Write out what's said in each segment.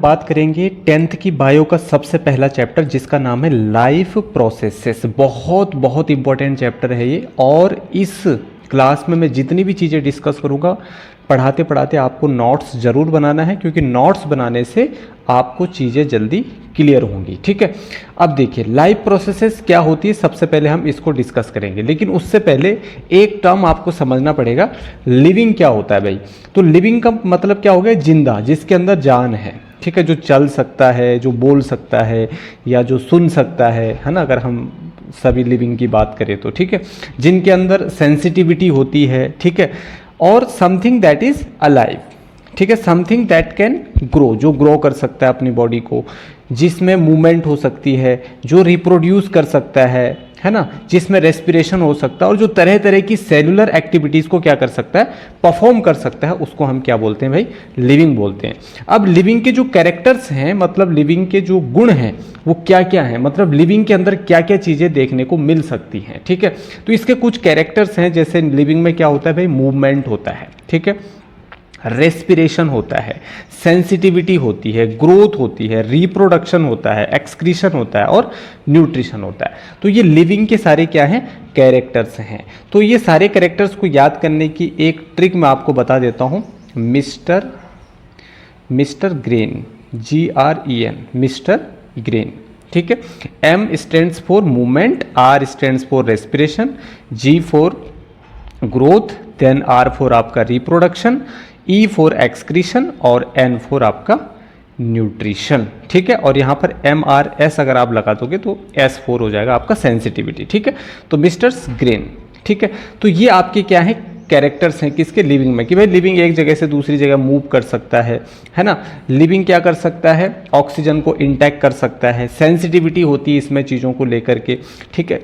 बात करेंगे 10th की बायो का सबसे पहला चैप्टर जिसका नाम है लाइफ प्रोसेसेस। बहुत बहुत इंपॉर्टेंट चैप्टर है ये, और इस क्लास में मैं जितनी भी चीज़ें डिस्कस करूँगा पढ़ाते पढ़ाते आपको नोट्स ज़रूर बनाना है, क्योंकि नोट्स बनाने से आपको चीज़ें जल्दी क्लियर होंगी। ठीक है, अब देखिए लाइफ प्रोसेसेस क्या होती है, सबसे पहले हम इसको डिस्कस करेंगे। लेकिन उससे पहले एक टर्म आपको समझना पड़ेगा, लिविंग क्या होता है भाई। तो लिविंग का मतलब क्या हो गया, जिंदा, जिसके अंदर जान है। ठीक है, जो चल सकता है, जो बोल सकता है, या जो सुन सकता है ना, अगर हम सभी लिविंग की बात करें तो। ठीक है, जिनके अंदर सेंसिटिविटी होती है। ठीक है, और समथिंग दैट इज अलाइव। ठीक है, समथिंग दैट कैन ग्रो, जो ग्रो कर सकता है अपनी बॉडी को, जिसमें मूवमेंट हो सकती है, जो रिप्रोड्यूस कर सकता है ना, जिसमें रेस्पिरेशन हो सकता है, और जो तरह तरह की सेलुलर एक्टिविटीज़ को क्या कर सकता है, परफॉर्म कर सकता है, उसको हम क्या बोलते हैं भाई, लिविंग बोलते हैं। अब लिविंग के जो कैरेक्टर्स हैं, मतलब लिविंग के जो गुण हैं वो क्या क्या हैं, मतलब लिविंग के अंदर क्या क्या चीज़ें देखने को मिल सकती हैं। ठीक है, तो इसके कुछ कैरेक्टर्स हैं, जैसे लिविंग में क्या होता है भाई, मूवमेंट होता है। ठीक है, रेस्पिरेशन होता है, सेंसिटिविटी होती है, ग्रोथ होती है, रिप्रोडक्शन होता है, एक्सक्रीशन होता है, और न्यूट्रिशन होता है। तो ये लिविंग के सारे क्या हैं, कैरेक्टर्स हैं। तो ये सारे कैरेक्टर्स को याद करने की एक ट्रिक मैं आपको बता देता हूँ। Mister Gren, GREN, mister Gren. ठीक है, M stands for movement, R stands for respiration, G for growth, then R for आपका रिप्रोडक्शन, E फॉर एक्सक्रीशन, और N फॉर आपका न्यूट्रिशन। ठीक है, और यहाँ पर MRS अगर आप लगा दोगे तो S4 हो जाएगा आपका सेंसिटिविटी। ठीक है, तो मिस्टर्स ग्रेन। ठीक है, तो ये आपके क्या है, कैरेक्टर्स हैं किसके, लिविंग में, कि भाई लिविंग एक जगह से दूसरी जगह मूव कर सकता है ना। लिविंग क्या कर सकता है, ऑक्सीजन को इंटैक्ट कर सकता है, सेंसिटिविटी होती है इसमें चीज़ों को लेकर के। ठीक है,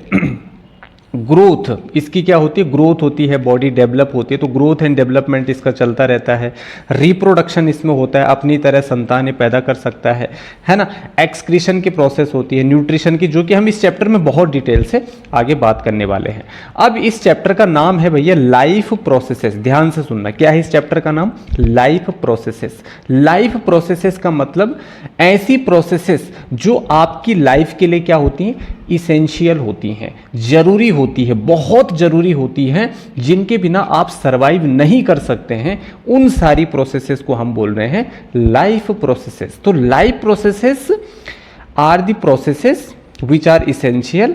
ग्रोथ इसकी क्या होती है, ग्रोथ होती है, बॉडी डेवलप होती है, तो ग्रोथ एंड डेवलपमेंट इसका चलता रहता है। रिप्रोडक्शन इसमें होता है, अपनी तरह संतानें पैदा कर सकता है ना। एक्सक्रीशन की प्रोसेस होती है, न्यूट्रिशन की, जो कि हम इस चैप्टर में बहुत डिटेल से आगे बात करने वाले हैं। अब इस चैप्टर का नाम है भैया लाइफ प्रोसेसेस। ध्यान से सुनना, क्या है इस चैप्टर का नाम, लाइफ प्रोसेसेस। लाइफ प्रोसेसेस का मतलब ऐसी प्रोसेसेस जो आपकी लाइफ के लिए क्या होती हैं, इसेंशियल होती हैं, जरूरी होती है, बहुत जरूरी होती हैं, जिनके बिना आप सरवाइव नहीं कर सकते हैं, उन सारी प्रोसेसेस को हम बोल रहे हैं लाइफ प्रोसेसेस। तो life processes are the processes which are essential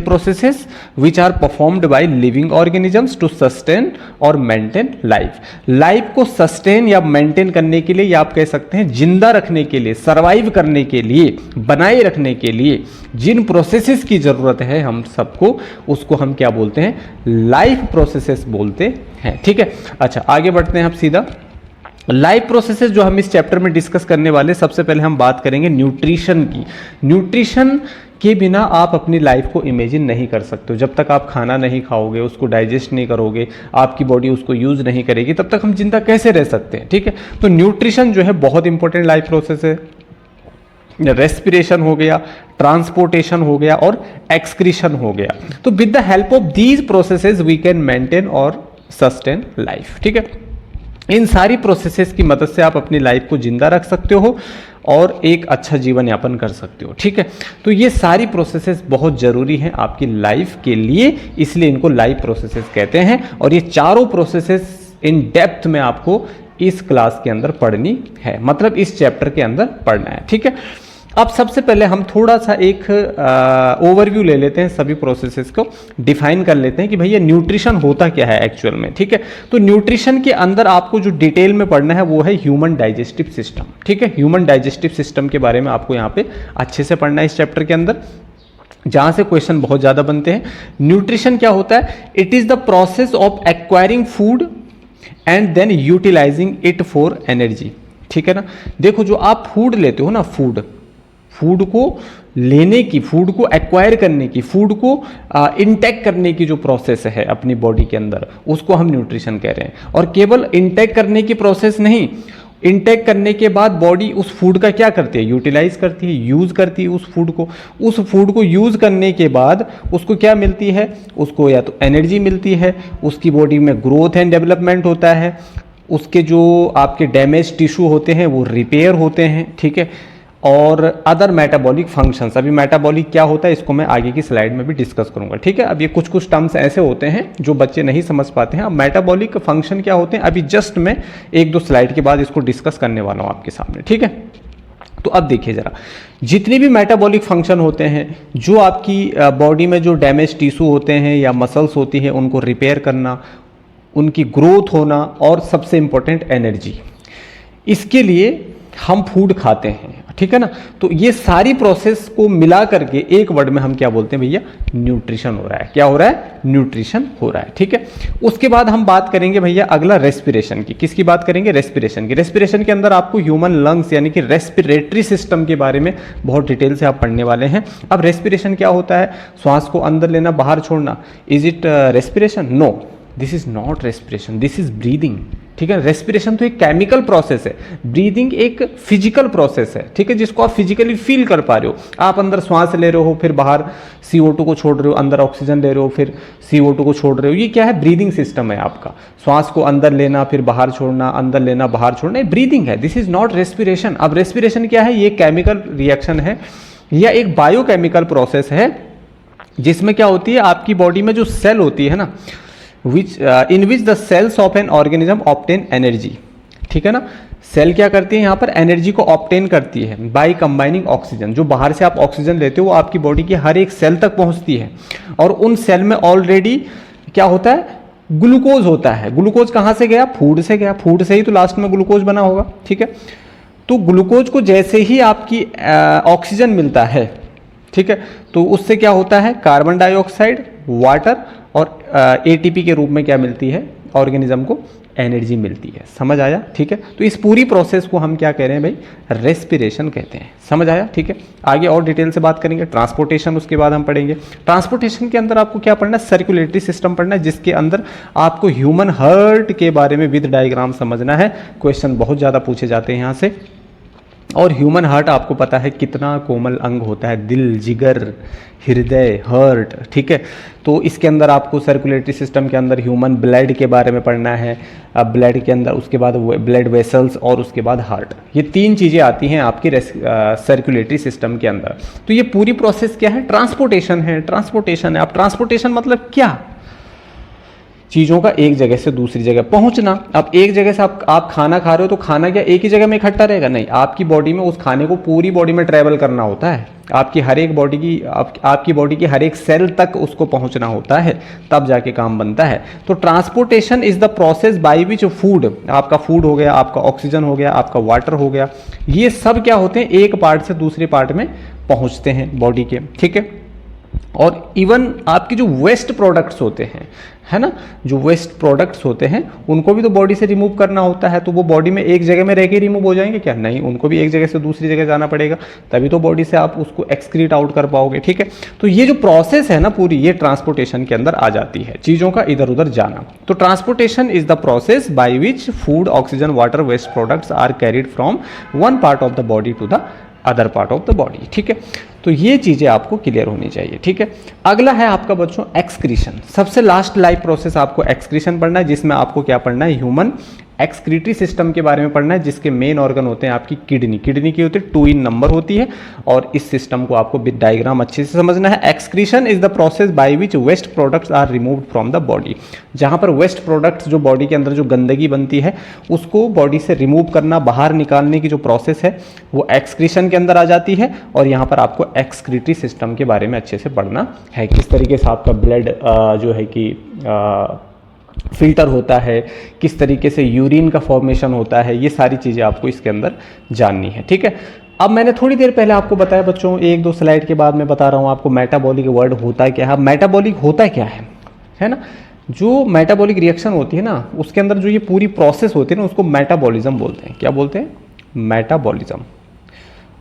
processes which are performed by living organisms to sustain और maintain life। लाइफ को सस्टेन या मेंटेन करने के लिए, या आप कह सकते हैं जिंदा रखने के लिए, सरवाइव करने के लिए, बनाए रखने के लिए जिन प्रोसेसेस की जरूरत है हम सबको, उसको हम क्या बोलते हैं, लाइफ प्रोसेसेस बोलते हैं। ठीक है, अच्छा आगे बढ़ते हैं अब सीधा। लाइफ प्रोसेसेस जो हम इस चैप्टर में डिस्कस करने वाले, सबसे पहले हम बात करेंगे न्यूट्रिशन की। न्यूट्रिशन के बिना आप अपनी लाइफ को इमेजिन नहीं कर सकते हो। जब तक आप खाना नहीं खाओगे, उसको डाइजेस्ट नहीं करोगे, आपकी बॉडी उसको यूज नहीं करेगी, तब तक हम जिंदा कैसे रह सकते हैं। ठीक है, तो न्यूट्रिशन जो है बहुत इंपॉर्टेंट लाइफ प्रोसेस है। रेस्पिरेशन हो गया, ट्रांसपोर्टेशन हो गया, और एक्सक्रीशन हो गया। तो with the help of these processes we can maintain और सस्टेन लाइफ। ठीक है, इन सारी प्रोसेसेस की मदद से आप अपनी लाइफ को जिंदा रख सकते हो और एक अच्छा जीवन यापन कर सकते हो। ठीक है, तो ये सारी प्रोसेसेस बहुत ज़रूरी हैं आपकी लाइफ के लिए, इसलिए इनको लाइफ प्रोसेसेस कहते हैं। और ये चारों प्रोसेसेस इन डेप्थ में आपको इस क्लास के अंदर पढ़नी है, मतलब इस चैप्टर के अंदर पढ़ना है। ठीक है, अब सबसे पहले हम थोड़ा सा एक ओवरव्यू ले लेते हैं, सभी प्रोसेसेस को डिफाइन कर लेते हैं कि भैया न्यूट्रिशन होता क्या है एक्चुअल में। ठीक है, तो न्यूट्रिशन के अंदर आपको जो डिटेल में पढ़ना है वो है ह्यूमन डाइजेस्टिव सिस्टम। ठीक है, ह्यूमन डाइजेस्टिव सिस्टम के बारे में आपको यहाँ पे अच्छे से पढ़ना है इस चैप्टर के अंदर, जहाँ से क्वेश्चन बहुत ज़्यादा बनते हैं। न्यूट्रिशन क्या होता है, it is the process of acquiring food and then utilising it for energy. ठीक है ना, देखो जो आप फूड लेते हो ना, फूड को लेने की, फूड को एक्वायर करने की, फूड को इंटेक करने की जो प्रोसेस है अपनी बॉडी के अंदर, उसको हम न्यूट्रिशन कह रहे हैं। और केवल इंटेक करने की प्रोसेस नहीं, इंटेक करने के बाद बॉडी उस फूड का क्या करती है, यूटिलाइज करती है, यूज करती है उस फूड को यूज करने के बाद उसको क्या मिलती है, उसको या तो एनर्जी मिलती है, उसकी बॉडी में ग्रोथ एंड डेवलपमेंट होता है, उसके जो आपके डैमेज टिश्यू होते हैं वो रिपेयर होते हैं, ठीक है। और अदर मेटाबॉलिक फंक्शंस, अभी मेटाबॉलिक क्या होता है इसको मैं आगे की स्लाइड में भी डिस्कस करूंगा, ठीक है। अब ये कुछ कुछ टर्म्स ऐसे होते हैं जो बच्चे नहीं समझ पाते हैं। अब मेटाबॉलिक फंक्शन क्या होते हैं अभी जस्ट मैं एक दो स्लाइड के बाद इसको डिस्कस करने वाला हूं आपके सामने, ठीक है। तो अब देखिए जरा, जितनी भी मेटाबॉलिक फंक्शन होते हैं, जो आपकी बॉडी में जो डैमेज टिश्यू होते हैं या मसल्स होती है उनको रिपेयर करना, उनकी ग्रोथ होना, और सबसे इंपॉर्टेंट एनर्जी, इसके लिए हम फूड खाते हैं, ठीक है ना। तो ये सारी प्रोसेस को मिला करके एक वर्ड में हम क्या बोलते हैं भैया, न्यूट्रिशन हो रहा है। क्या हो रहा है, न्यूट्रिशन हो रहा है, ठीक है। उसके बाद हम बात करेंगे भैया अगला रेस्पिरेशन की। किसकी बात करेंगे, रेस्पिरेशन की। रेस्पिरेशन के अंदर आपको ह्यूमन लंग्स यानी कि रेस्पिरेटरी सिस्टम के बारे में बहुत डिटेल से आप पढ़ने वाले हैं। अब रेस्पिरेशन क्या होता है, श्वास को अंदर लेना बाहर छोड़ना, is it respiration? No, this is not respiration, this is breathing, ठीक है। रेस्पिरेशन तो एक केमिकल प्रोसेस है, ब्रीदिंग एक फिजिकल प्रोसेस है, ठीक है, जिसको आप फिजिकली फील कर पा रहे हो। आप अंदर श्वास ले रहे हो, फिर बाहर CO2 को छोड़ रहे हो, अंदर ऑक्सीजन ले रहे हो, फिर CO2 को छोड़ रहे हो। ये क्या है, ब्रीदिंग सिस्टम है आपका। श्वास को अंदर लेना फिर बाहर छोड़ना, अंदर लेना बाहर छोड़ना, ये ब्रीदिंग है। This is not respiration. अब रेस्पिरेशन क्या है, ये केमिकल रिएक्शन है या एक बायोकेमिकल प्रोसेस है, जिसमें क्या होती है आपकी बॉडी में जो सेल होती है ना, in which the cells of an organism obtain energy, ठीक है ना। सेल क्या करती है यहाँ पर, एनर्जी को ऑब्टेन करती है बाय कंबाइनिंग ऑक्सीजन। जो बाहर से आप ऑक्सीजन लेते हो वो आपकी बॉडी की हर एक सेल तक पहुँचती है, और उन सेल में ऑलरेडी क्या होता है, ग्लूकोज होता है। ग्लूकोज कहाँ से गया, फूड से गया, फूड से ही तो लास्ट में ग्लूकोज बना होगा, ठीक है। तो ग्लूकोज को जैसे ही आपकी ऑक्सीजन मिलता है, ठीक है, तो उससे क्या होता है, कार्बन डाइऑक्साइड, वाटर और ATP के रूप में क्या मिलती है, ऑर्गेनिज्म को एनर्जी मिलती है। समझ आया, ठीक है। तो इस पूरी प्रोसेस को हम क्या कह रहे हैं भाई, रेस्पिरेशन कहते हैं। समझ आया, ठीक है। आगे और डिटेल से बात करेंगे। ट्रांसपोर्टेशन उसके बाद हम पढ़ेंगे। ट्रांसपोर्टेशन के अंदर आपको क्या पढ़ना है, सर्कुलेटरी सिस्टम पढ़ना है, जिसके अंदर आपको ह्यूमन हार्ट के बारे में विद डायग्राम समझना है। क्वेश्चन बहुत ज़्यादा पूछे जाते हैं यहाँ से। और ह्यूमन हार्ट आपको पता है कितना कोमल अंग होता है, दिल, जिगर, हृदय, हार्ट, ठीक है। तो इसके अंदर आपको सर्कुलेटरी सिस्टम के अंदर ह्यूमन ब्लड के बारे में पढ़ना है। अब ब्लड के अंदर उसके बाद ब्लड वेसल्स और उसके बाद हार्ट, ये तीन चीज़ें आती हैं आपकी सर्कुलेटरी सिस्टम के अंदर। तो ये पूरी प्रोसेस क्या है, ट्रांसपोर्टेशन है। ट्रांसपोर्टेशन है। अब ट्रांसपोर्टेशन मतलब क्या, चीज़ों का एक जगह से दूसरी जगह पहुंचना। अब एक जगह से आप खाना खा रहे हो तो खाना क्या एक ही जगह में इकट्ठा रहेगा, नहीं, आपकी बॉडी में उस खाने को पूरी बॉडी में ट्रैवल करना होता है। आपकी हर एक बॉडी की आपकी बॉडी की हर एक सेल तक उसको पहुंचना होता है, तब जाके काम बनता है। तो transportation is the process by which food, आपका फूड हो गया, आपका ऑक्सीजन हो गया, आपका वाटर हो गया, ये सब क्या होते हैं, एक पार्ट से दूसरे पार्ट में पहुंचते हैं बॉडी के, ठीक है। और इवन आपके जो वेस्ट प्रोडक्ट्स होते हैं, है ना, जो वेस्ट प्रोडक्ट्स होते हैं उनको भी तो बॉडी से रिमूव करना होता है। तो वो बॉडी में एक जगह में रह के रिमूव हो जाएंगे क्या, नहीं, उनको भी एक जगह से दूसरी जगह जाना पड़ेगा, तभी तो बॉडी से आप उसको एक्सक्रीट आउट कर पाओगे, ठीक है। तो ये जो प्रोसेस है ना पूरी, ये ट्रांसपोर्टेशन के अंदर आ जाती है, चीज़ों का इधर उधर जाना। तो transportation is the process by which food, oxygen, water, waste products are carried from one part of the body to the other part of the body, ठीक है। तो ये चीज़ें आपको क्लियर होनी चाहिए, ठीक है। अगला है आपका बच्चों एक्सक्रीशन। सबसे लास्ट लाइफ प्रोसेस आपको एक्सक्रीशन पढ़ना है, जिसमें आपको क्या पढ़ना है, ह्यूमन एक्सक्रीटरी सिस्टम के बारे में पढ़ना है, जिसके मेन ऑर्गन होते हैं आपकी किडनी। किडनी की होती है 2 in नंबर होती है, और इस सिस्टम को आपको विद डायग्राम अच्छे से समझना है। Excretion is the process by which waste products are removed from the body. जहां पर वेस्ट प्रोडक्ट्स, जो बॉडी के अंदर जो गंदगी बनती है उसको बॉडी से रिमूव करना, बाहर निकालने की जो प्रोसेस है वो एक्सक्रीशन के अंदर आ जाती है। और यहाँ पर आपको एक्सक्रीटरी सिस्टम के बारे में अच्छे से पढ़ना है, किस तरीके से आपका ब्लड जो है कि फिल्टर होता है, किस तरीके से यूरिन का फॉर्मेशन होता है, ये सारी चीज़ें आपको इसके अंदर जाननी है, ठीक है। अब मैंने थोड़ी देर पहले आपको बताया बच्चों, 1-2 स्लाइड के बाद मैं बता रहा हूँ आपको मेटाबॉलिक वर्ड होता क्या है। मेटाबॉलिक होता क्या है ना, जो मेटाबॉलिक रिएक्शन होती है ना, उसके अंदर जो ये पूरी प्रोसेस होती है ना, उसको मेटाबॉलिज्म बोलते हैं। क्या बोलते हैं, मेटाबॉलिज्म।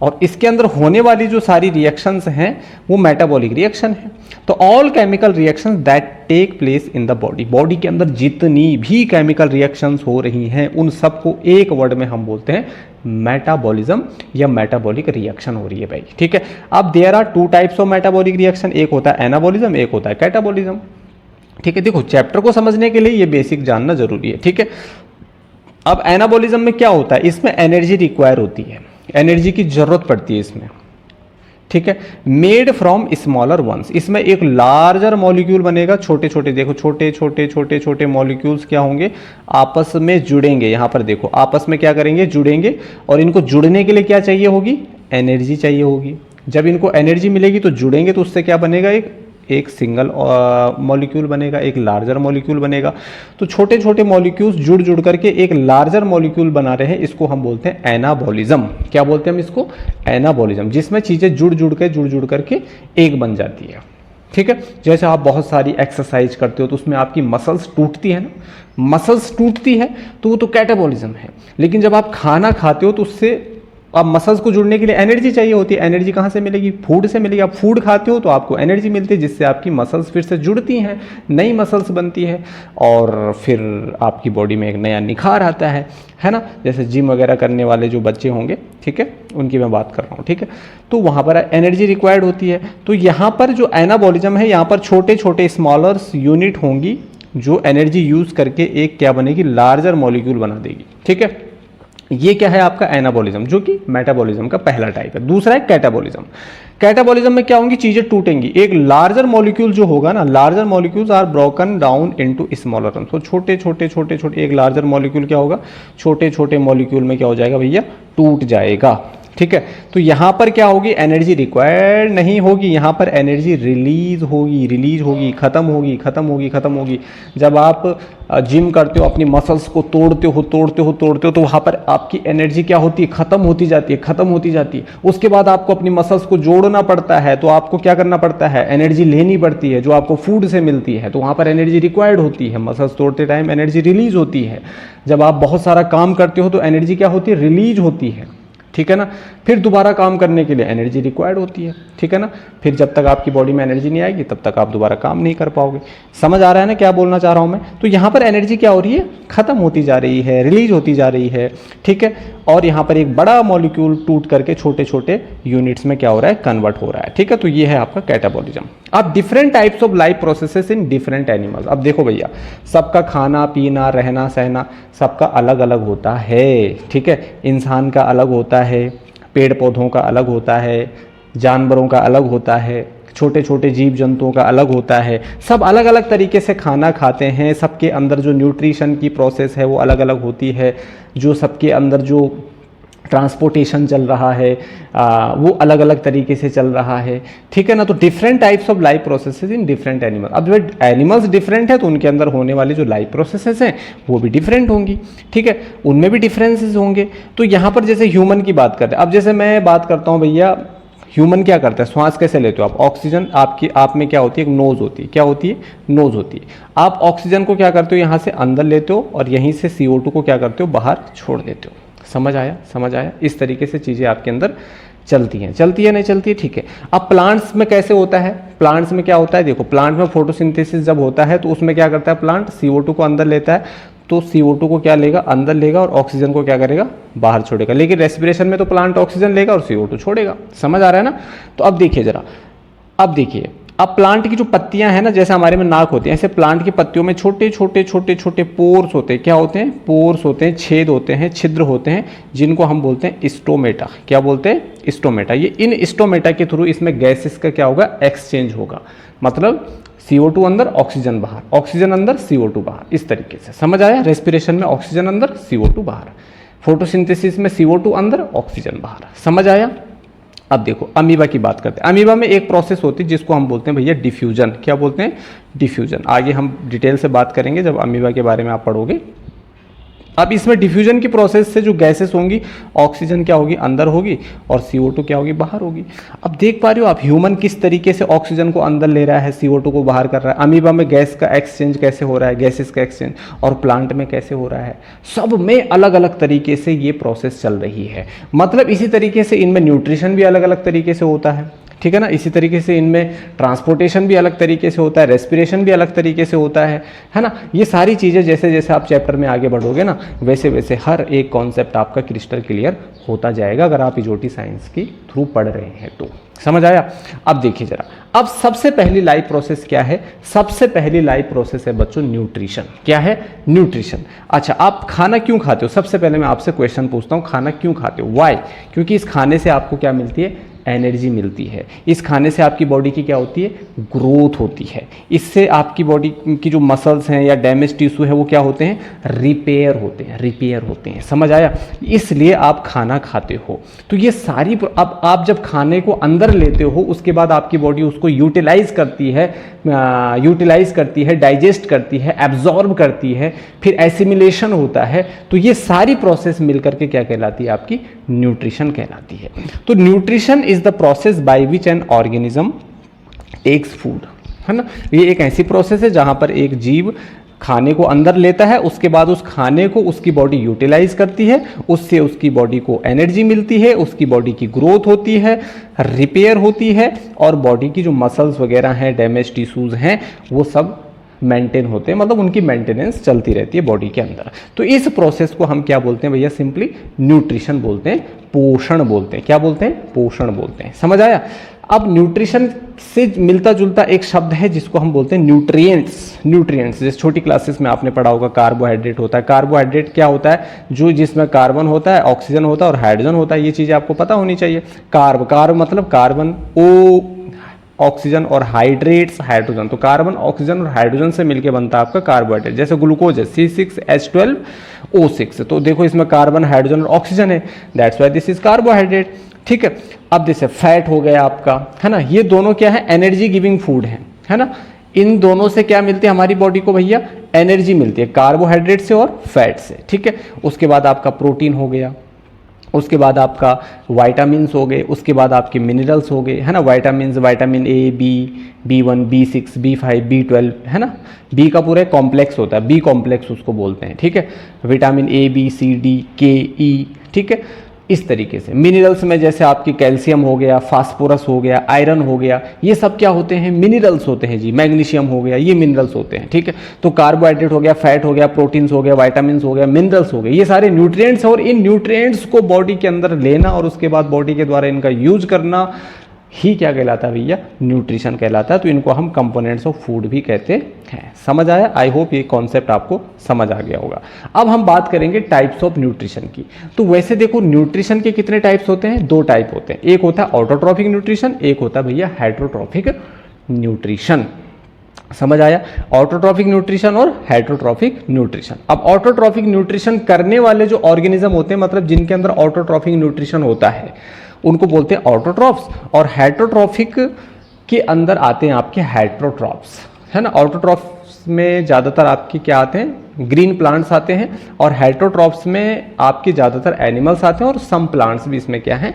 और इसके अंदर होने वाली जो सारी रिएक्शंस हैं वो मेटाबॉलिक रिएक्शन है। तो all chemical reactions that take place in the body, body के अंदर जितनी भी केमिकल रिएक्शंस हो रही हैं उन सबको एक वर्ड में हम बोलते हैं मेटाबॉलिज्म या मेटाबॉलिक रिएक्शन हो रही है भाई, ठीक है। अब there are 2 types of metabolic reaction, एक होता है एनाबॉलिज्म, एक होता है कैटाबॉलिज्म, ठीक है। देखो चैप्टर को समझने के लिए ये बेसिक जानना जरूरी है, ठीक है। अब एनाबॉलिज्म में क्या होता है, इसमें एनर्जी रिक्वायर होती है, एनर्जी की जरूरत पड़ती है इसमें, ठीक है। मेड फ्रॉम स्मॉलर वंस, इसमें एक लार्जर मॉलिक्यूल बनेगा, छोटे छोटे देखो छोटे छोटे छोटे छोटे मॉलिक्यूल्स क्या होंगे, आपस में जुड़ेंगे। यहां पर देखो आपस में क्या करेंगे, जुड़ेंगे, और इनको जुड़ने के लिए क्या चाहिए होगी, एनर्जी चाहिए होगी। जब इनको एनर्जी मिलेगी तो जुड़ेंगे, तो उससे क्या बनेगा, एक सिंगल मॉलिक्यूल बनेगा, एक लार्जर मॉलिक्यूल बनेगा। तो छोटे छोटे मॉलिक्यूल्स जुड़ जुड़ करके एक लार्जर मॉलिक्यूल बना रहे हैं, इसको हम बोलते हैं एनाबॉलिज्म। क्या बोलते हैं हम इसको, एनाबॉलिज्म, जिसमें चीजें जुड़ जुड़ करके एक बन जाती है, ठीक है। जैसे आप बहुत सारी एक्सरसाइज करते हो तो उसमें आपकी मसल्स टूटती है ना, मसल्स टूटती है तो वो तो कैटाबॉलिज्म है। लेकिन जब आप खाना खाते हो तो उससे अब मसल्स को जुड़ने के लिए एनर्जी चाहिए होती है। एनर्जी कहाँ से मिलेगी, फूड से मिलेगी। आप फूड खाते हो तो आपको एनर्जी मिलती है, जिससे आपकी मसल्स फिर से जुड़ती हैं, नई मसल्स बनती है, और फिर आपकी बॉडी में एक नया निखार आता है ना। जैसे जिम वगैरह करने वाले जो बच्चे होंगे, ठीक है, उनकी मैं बात कर रहा हूँ, ठीक है। तो वहाँ पर एनर्जी रिक्वायर्ड होती है। तो यहाँ पर जो एनाबॉलिज्म है, यहाँ पर छोटे छोटे स्मॉलर्स यूनिट होंगी जो एनर्जी यूज़ करके एक क्या बनेगी, लार्जर मॉलिक्यूल बना देगी, ठीक है। ये क्या है आपका एनाबॉलिज्म, जो कि मेटाबॉलिज्म का पहला टाइप है। दूसरा है कैटाबॉलिज्म। कैटाबॉलिज्म में क्या होंगी, चीजें टूटेंगी। एक लार्जर मॉलिक्यूल जो होगा ना, larger molecules are broken down into smaller. तो छोटे छोटे छोटे छोटे एक लार्जर मॉलिक्यूल क्या होगा, छोटे छोटे मॉलिक्यूल में क्या हो जाएगा भैया, टूट जाएगा, ठीक है। तो यहाँ पर क्या होगी, एनर्जी रिक्वायर्ड नहीं होगी, यहाँ पर एनर्जी रिलीज होगी, खत्म होगी। जब आप जिम करते हो, अपनी मसल्स को तोड़ते हो तो वहाँ पर आपकी एनर्जी क्या होती है, खत्म होती जाती है। उसके बाद आपको अपनी मसल्स को जोड़ना पड़ता है, तो आपको क्या करना पड़ता है, एनर्जी लेनी पड़ती है जो आपको फूड से मिलती है। तो वहाँ पर एनर्जी रिक्वायर्ड होती है। मसल्स तोड़ते टाइम एनर्जी रिलीज होती है। जब आप बहुत सारा काम करते हो तो एनर्जी क्या होती है, रिलीज होती है, ठीक है ना। फिर दोबारा काम करने के लिए एनर्जी रिक्वायर्ड होती है, ठीक है ना। फिर जब तक आपकी बॉडी में एनर्जी नहीं आएगी तब तक आप दोबारा काम नहीं कर पाओगे। समझ आ रहा है ना क्या बोलना चाह रहा हूँ मैं। तो यहाँ पर एनर्जी क्या हो रही है, खत्म होती जा रही है, रिलीज होती जा रही है, ठीक है। और यहाँ पर एक बड़ा मॉलिक्यूल टूट करके छोटे छोटे यूनिट्स में क्या हो रहा है, कन्वर्ट हो रहा है, ठीक है। तो ये है आपका कैटाबॉलिज्म। अब different types of life processes in different animals. अब देखो भैया, सबका खाना पीना रहना सहना सबका अलग अलग होता है, ठीक है। इंसान का अलग होता है, पेड़ पौधों का अलग होता है, जानवरों का अलग होता है, छोटे छोटे जीव जंतुओं का अलग होता है। सब अलग अलग तरीके से खाना खाते हैं। सबके अंदर जो न्यूट्रिशन की प्रोसेस है वो अलग अलग होती है। जो सबके अंदर जो ट्रांसपोर्टेशन चल रहा है वो अलग अलग तरीके से चल रहा है, ठीक है ना। तो different types of life processes in different animal. अब जब एनिमल्स डिफरेंट है तो उनके अंदर होने वाली जो लाइफ प्रोसेसेस हैं वो भी डिफरेंट होंगी, ठीक है, उनमें भी डिफरेंसेस होंगे। तो यहाँ पर जैसे ह्यूमन की बात करते हैं, अब जैसे मैं बात करता हूँ भैया, ह्यूमन क्या करता है, श्वास कैसे लेते हो आप, ऑक्सीजन आप में क्या होती है, एक नोज होती है। क्या होती है, नोज होती है। आप ऑक्सीजन को क्या करते हो, यहाँ से अंदर लेते हो और यहीं से CO2 को क्या करते हो, बाहर छोड़ देते हो। समझ आया। इस तरीके से चीज़ें आपके अंदर चलती है नहीं चलती है, ठीक है। अब प्लांट्स में कैसे होता है, प्लांट्स में क्या होता है, देखो प्लांट में फोटोसिंथेसिस जब होता है तो उसमें क्या करता है, प्लांट CO2 को अंदर लेता है, तो CO2 को क्या लेगा, अंदर लेगा, और ऑक्सीजन को क्या करेगा, बाहर छोड़ेगा। लेकिन रेस्पिरेशन में तो प्लांट ऑक्सीजन लेगा और CO2 छोड़ेगा। समझ आ रहा है ना। तो अब देखिए जरा, अब प्लांट की जो पत्तियां हैं ना, जैसे हमारे में नाक होते हैं, ऐसे प्लांट की पत्तियों में छोटे छोटे पोर्स होते हैं। क्या होते हैं, पोर्स होते हैं, छेद होते हैं, छिद्र होते हैं, जिनको हम बोलते हैं स्टोमेटा। क्या बोलते हैं, स्टोमेटा। ये इन स्टोमेटा के थ्रू इसमें गैसेस का क्या होगा, एक्सचेंज होगा। मतलब CO2 अंदर, ऑक्सीजन बाहर, ऑक्सीजन अंदर, CO2 बाहर, इस तरीके से। समझ आया। रेस्पिरेशन में ऑक्सीजन अंदर, CO2 बाहर, फोटोसिंथेसिस में CO2 अंदर, ऑक्सीजन बाहर। समझ आया। अब देखो अमीबा की बात करते हैं। अमीबा में एक प्रोसेस होती है जिसको हम बोलते हैं भैया डिफ्यूजन। क्या बोलते हैं, डिफ्यूजन। आगे हम डिटेल से बात करेंगे जब अमीबा के बारे में आप पढ़ोगे। अब इसमें डिफ्यूजन की प्रोसेस से जो गैसेस होंगी, ऑक्सीजन क्या होगी, अंदर होगी, और CO2 क्या होगी, बाहर होगी। अब देख पा रहे हो आप ह्यूमन किस तरीके से ऑक्सीजन को अंदर ले रहा है, CO2 को बाहर कर रहा है। अमीबा में गैस का एक्सचेंज कैसे हो रहा है, गैसेस का एक्सचेंज, और प्लांट में कैसे हो रहा है। सब में अलग अलग तरीके से ये प्रोसेस चल रही है। मतलब इसी तरीके से इनमें न्यूट्रिशन भी अलग अलग तरीके से होता है, ठीक है ना। इसी तरीके से इनमें ट्रांसपोर्टेशन भी अलग तरीके से होता है, रेस्पिरेशन भी अलग तरीके से होता है ना। ये सारी चीज़ें जैसे जैसे आप चैप्टर में आगे बढ़ोगे ना, वैसे वैसे हर एक कॉन्सेप्ट आपका क्रिस्टल क्लियर होता जाएगा, अगर आप इजोटी साइंस की थ्रू पढ़ रहे हैं तो। समझ आया। अब देखिए जरा, अब सबसे पहली लाइफ प्रोसेस क्या है? सबसे पहली लाइफ प्रोसेस है बच्चों न्यूट्रिशन। क्या है? न्यूट्रिशन। अच्छा, आप खाना क्यों खाते हो? सबसे पहले मैं आपसे क्वेश्चन पूछता हूँ, खाना क्यों खाते हो? वाई? क्योंकि इस खाने से आपको क्या मिलती है? एनर्जी मिलती है। इस खाने से आपकी बॉडी की क्या होती है? ग्रोथ होती है। इससे आपकी बॉडी की जो मसल्स हैं या डैमेज टिश्यू है वो क्या होते हैं? रिपेयर होते हैं। समझ आया। इसलिए आप खाना खाते हो। तो ये सारी, अब आप जब खाने को अंदर लेते हो उसके बाद आपकी बॉडी उसको यूटिलाइज करती है, डाइजेस्ट करती है, एब्जॉर्ब करती है, फिर एसिमिलेशन होता है। तो ये सारी प्रोसेस मिलकर के क्या कहलाती है? आपकी न्यूट्रिशन कहलाती है। तो nutrition is the process by which an organism takes food, है ना। ये एक ऐसी प्रोसेस है जहां पर एक जीव खाने को अंदर लेता है, उसके बाद उस खाने को उसकी बॉडी यूटिलाइज करती है, उससे उसकी बॉडी को एनर्जी मिलती है, उसकी बॉडी की ग्रोथ होती है, रिपेयर होती है, और बॉडी की जो मसल्स वगैरह हैं, डैमेज टिश्यूज हैं, वो सब मेंटेन होते हैं, मतलब उनकी मेंटेनेंस चलती रहती है बॉडी के अंदर। तो इस प्रोसेस को हम क्या बोलते हैं भैया? सिंपली न्यूट्रिशन बोलते हैं, पोषण बोलते हैं। क्या बोलते हैं? पोषण बोलते हैं। समझ आया। अब न्यूट्रिशन से मिलता जुलता एक शब्द है जिसको हम बोलते हैं न्यूट्रिएंट्स। जैसे छोटी क्लासेस में आपने पढ़ा होगा कार्बोहाइड्रेट होता है। कार्बोहाइड्रेट क्या होता है? जो जिसमें कार्बन होता है, ऑक्सीजन होता है और हाइड्रोजन होता है। ये चीजें आपको पता होनी चाहिए। कार्ब मतलब कार्बन, ओ ऑक्सीजन, और हाइड्रेट्स हाइड्रोजन। तो कार्बन, ऑक्सीजन और हाइड्रोजन से मिलकर बनता है आपका कार्बोहाइड्रेट। जैसे ग्लूकोज है C6H12O6। तो देखो इसमें कार्बन, हाइड्रोजन और ऑक्सीजन है, that's why this is carbohydrate. ठीक है। अब जैसे फैट हो गया आपका, है ना, ये दोनों क्या है? एनर्जी गिविंग फूड है ना। इन दोनों से क्या मिलती है हमारी बॉडी को भैया? एनर्जी मिलती है, कार्बोहाइड्रेट से और फैट से। ठीक है। उसके बाद आपका प्रोटीन हो गया, उसके बाद आपका वाइटामिन्स हो गए, उसके बाद आपके मिनरल्स हो गए, है ना। Vitamin A, B, B1, B6, B5, B12, है ना। बी का पूरा कॉम्प्लेक्स होता है, बी कॉम्प्लेक्स उसको बोलते हैं। ठीक है। Vitamin A, B, C, D, K, E। ठीक है। इस तरीके से मिनरल्स में जैसे आपकी कैल्शियम हो गया, फास्फोरस हो गया, आयरन हो गया, ये सब क्या होते हैं? मिनरल्स होते हैं जी। मैग्नीशियम हो गया, ये मिनरल्स होते हैं। ठीक है। तो कार्बोहाइड्रेट हो गया, फैट हो गया, प्रोटीन्स हो गया, वाइटामिन्स हो गया, मिनरल्स हो गए, ये सारे न्यूट्रिएंट्स हैं। और इन न्यूट्रिएंट्स को बॉडी के अंदर लेना और उसके बाद बॉडी के द्वारा इनका यूज करना ही क्या कहलाता है भैया? न्यूट्रिशन कहलाता है। तो इनको हम कंपोनेंट्स ऑफ फूड भी कहते हैं। समझ आया? आई होप ये कॉन्सेप्ट आपको समझ आ गया होगा। अब हम बात करेंगे टाइप्स ऑफ न्यूट्रिशन की। तो वैसे देखो, न्यूट्रिशन के कितने टाइप्स होते हैं? 2 टाइप होते हैं। एक होता है ऑटोट्रॉफिक न्यूट्रिशन, एक होता है भैया हेटरोट्रॉफिक न्यूट्रिशन। समझ आया? ऑटोट्रॉफिक न्यूट्रिशन और हेटरोट्रॉफिक न्यूट्रिशन। अब ऑटोट्रॉफिक न्यूट्रिशन करने वाले जो ऑर्गेनिज्म होते हैं, मतलब जिनके अंदर ऑटोट्रॉफिक न्यूट्रिशन होता है, उनको बोलते हैं ऑटोट्रॉफ्स। और हेटरोट्रॉफिक के अंदर आते हैं आपके हेटरोट्रॉफ्स, है ना। ऑटोट्रॉफ्स में ज़्यादातर आपके क्या आते हैं? ग्रीन प्लांट्स आते हैं। और हेटरोट्रॉफ्स में आपके ज़्यादातर एनिमल्स आते हैं, और सम प्लांट्स भी इसमें क्या हैं?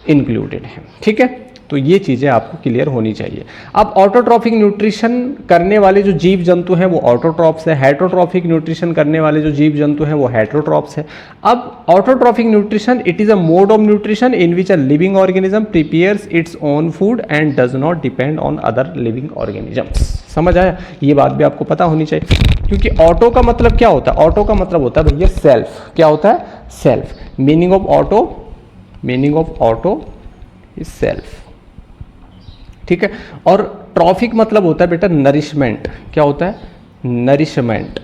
इंक्लूडेड हैं। ठीक है। तो ये चीज़ें आपको क्लियर होनी चाहिए। अब ऑटोट्रॉफिक न्यूट्रिशन करने वाले जो जीव जंतु हैं वो ऑटोट्रॉफ्स है। हेटरोट्रॉफिक न्यूट्रिशन करने वाले जो जीव जंतु हैं वो हेटरोट्रॉफ्स है। अब autotrophic nutrition, it is a mode of nutrition in which a living organism prepares its own food and does not depend on other living organisms. समझ आया? ये बात भी आपको पता होनी चाहिए, क्योंकि ऑटो का मतलब क्या होता है? ऑटो का मतलब होता है भैया सेल्फ। क्या होता है? Self. Meaning of auto is self. ठीक है। और ट्रॉफिक मतलब होता है बेटा नरिशमेंट। क्या होता है? नरिशमेंट।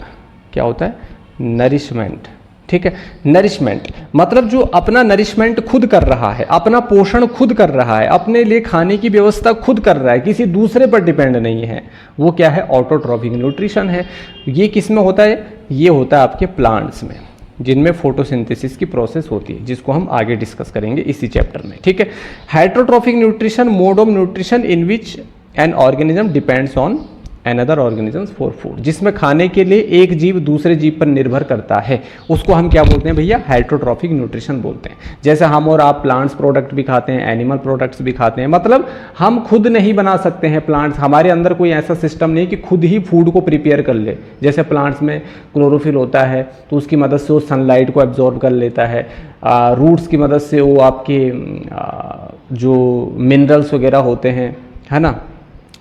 क्या होता है? नरिशमेंट। ठीक है। नरिशमेंट मतलब जो अपना नरिशमेंट खुद कर रहा है, अपना पोषण खुद कर रहा है, अपने लिए खाने की व्यवस्था खुद कर रहा है, किसी दूसरे पर डिपेंड नहीं है, वो क्या है? ऑटोट्रॉफिक न्यूट्रिशन है। ये किस में होता है? ये होता है आपके प्लांट्स में, जिनमें फोटोसिंथेसिस की प्रोसेस होती है, जिसको हम आगे डिस्कस करेंगे इसी चैप्टर में। ठीक है। Heterotrophic nutrition, mode of nutrition in which an organism depends on another organisms for food, जिसमें खाने के लिए एक जीव दूसरे जीव पर निर्भर करता है, उसको हम क्या बोलते हैं भैया? हेटरोट्रॉफिक न्यूट्रिशन बोलते हैं। जैसे हम और आप प्लांट्स प्रोडक्ट भी खाते हैं, एनिमल प्रोडक्ट्स भी खाते हैं, मतलब हम खुद नहीं बना सकते हैं प्लांट्स, हमारे अंदर कोई ऐसा सिस्टम नहीं कि खुद ही फूड को प्रिपेयर कर ले। जैसे प्लांट्स में क्लोरोफिल होता है तो उसकी मदद से वो सनलाइट को एब्जॉर्ब कर लेता है, रूट्स की मदद से वो आपके जो मिनरल्स वगैरह होते हैं, है ना,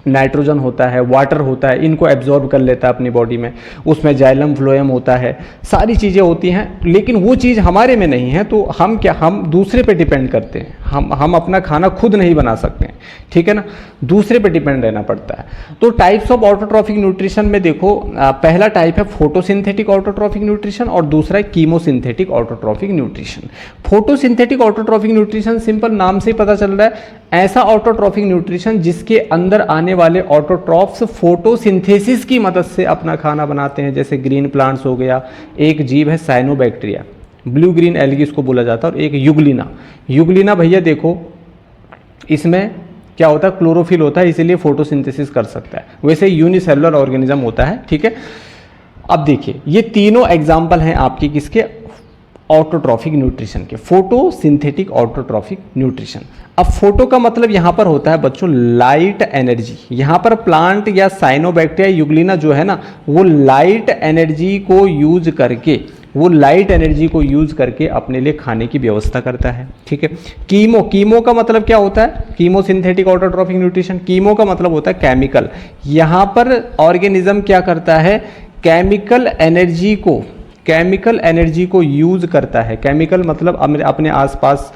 नाइट्रोजन होता है, वाटर होता है, इनको एब्जॉर्ब कर लेता है अपनी बॉडी में। उसमें जाइलम फ्लोएम होता है, सारी चीज़ें होती हैं, लेकिन वो चीज़ हमारे में नहीं है। तो हम क्या, हम दूसरे पे डिपेंड करते हैं। हम अपना खाना खुद नहीं बना सकते हैं, ठीक है ना, दूसरे पे डिपेंड रहना पड़ता है। तो टाइप्स ऑफ ऑटोट्रॉफिक न्यूट्रिशन में देखो, पहला टाइप है फोटोसिंथेटिक ऑटोट्रॉफिक न्यूट्रिशन और दूसरा है chemosynthetic autotrophic nutrition. Photosynthetic autotrophic nutrition simple नाम से ही पता चल रहा है, ऐसा ऑटोट्रॉफिक न्यूट्रिशन जिसके अंदर आने वाले ऑटोट्रॉफ्स फोटोसिंथेसिस की मदद से अपना खाना बनाते हैं। जैसे ग्रीन प्लांट्स हो गया, एक जीव है साइनोबैक्टीरिया, ब्लू ग्रीन एल्गी इसको बोला जाता है, और एक युगलिना। युगलिना भैया देखो, इसमें क्या होता है, क्लोरोफिल होता है, इसीलिए फोटोसिंथेसिस कर सकता है। वैसे यूनिसेलुलर ऑर्गेनिज्म होता है, ठीक है। अब देखिए, ये तीनों एग्जाम्पल हैं आपके किसके, ऑटोट्रॉफिक न्यूट्रिशन के, फोटोसिंथेटिक ऑटोट्रॉफिक न्यूट्रिशन। अब फोटो का मतलब यहां पर होता है बच्चों लाइट एनर्जी। यहां पर प्लांट या साइनोबैक्टीरिया युगलिना जो है ना, वो लाइट एनर्जी को यूज करके अपने लिए खाने की व्यवस्था करता है, ठीक है। कीमो का मतलब क्या होता है, chemo synthetic autotrophic nutrition, chemo का मतलब होता है केमिकल। यहां पर ऑर्गेनिज्म क्या करता है, केमिकल एनर्जी को यूज करता है। केमिकल मतलब अपने आसपास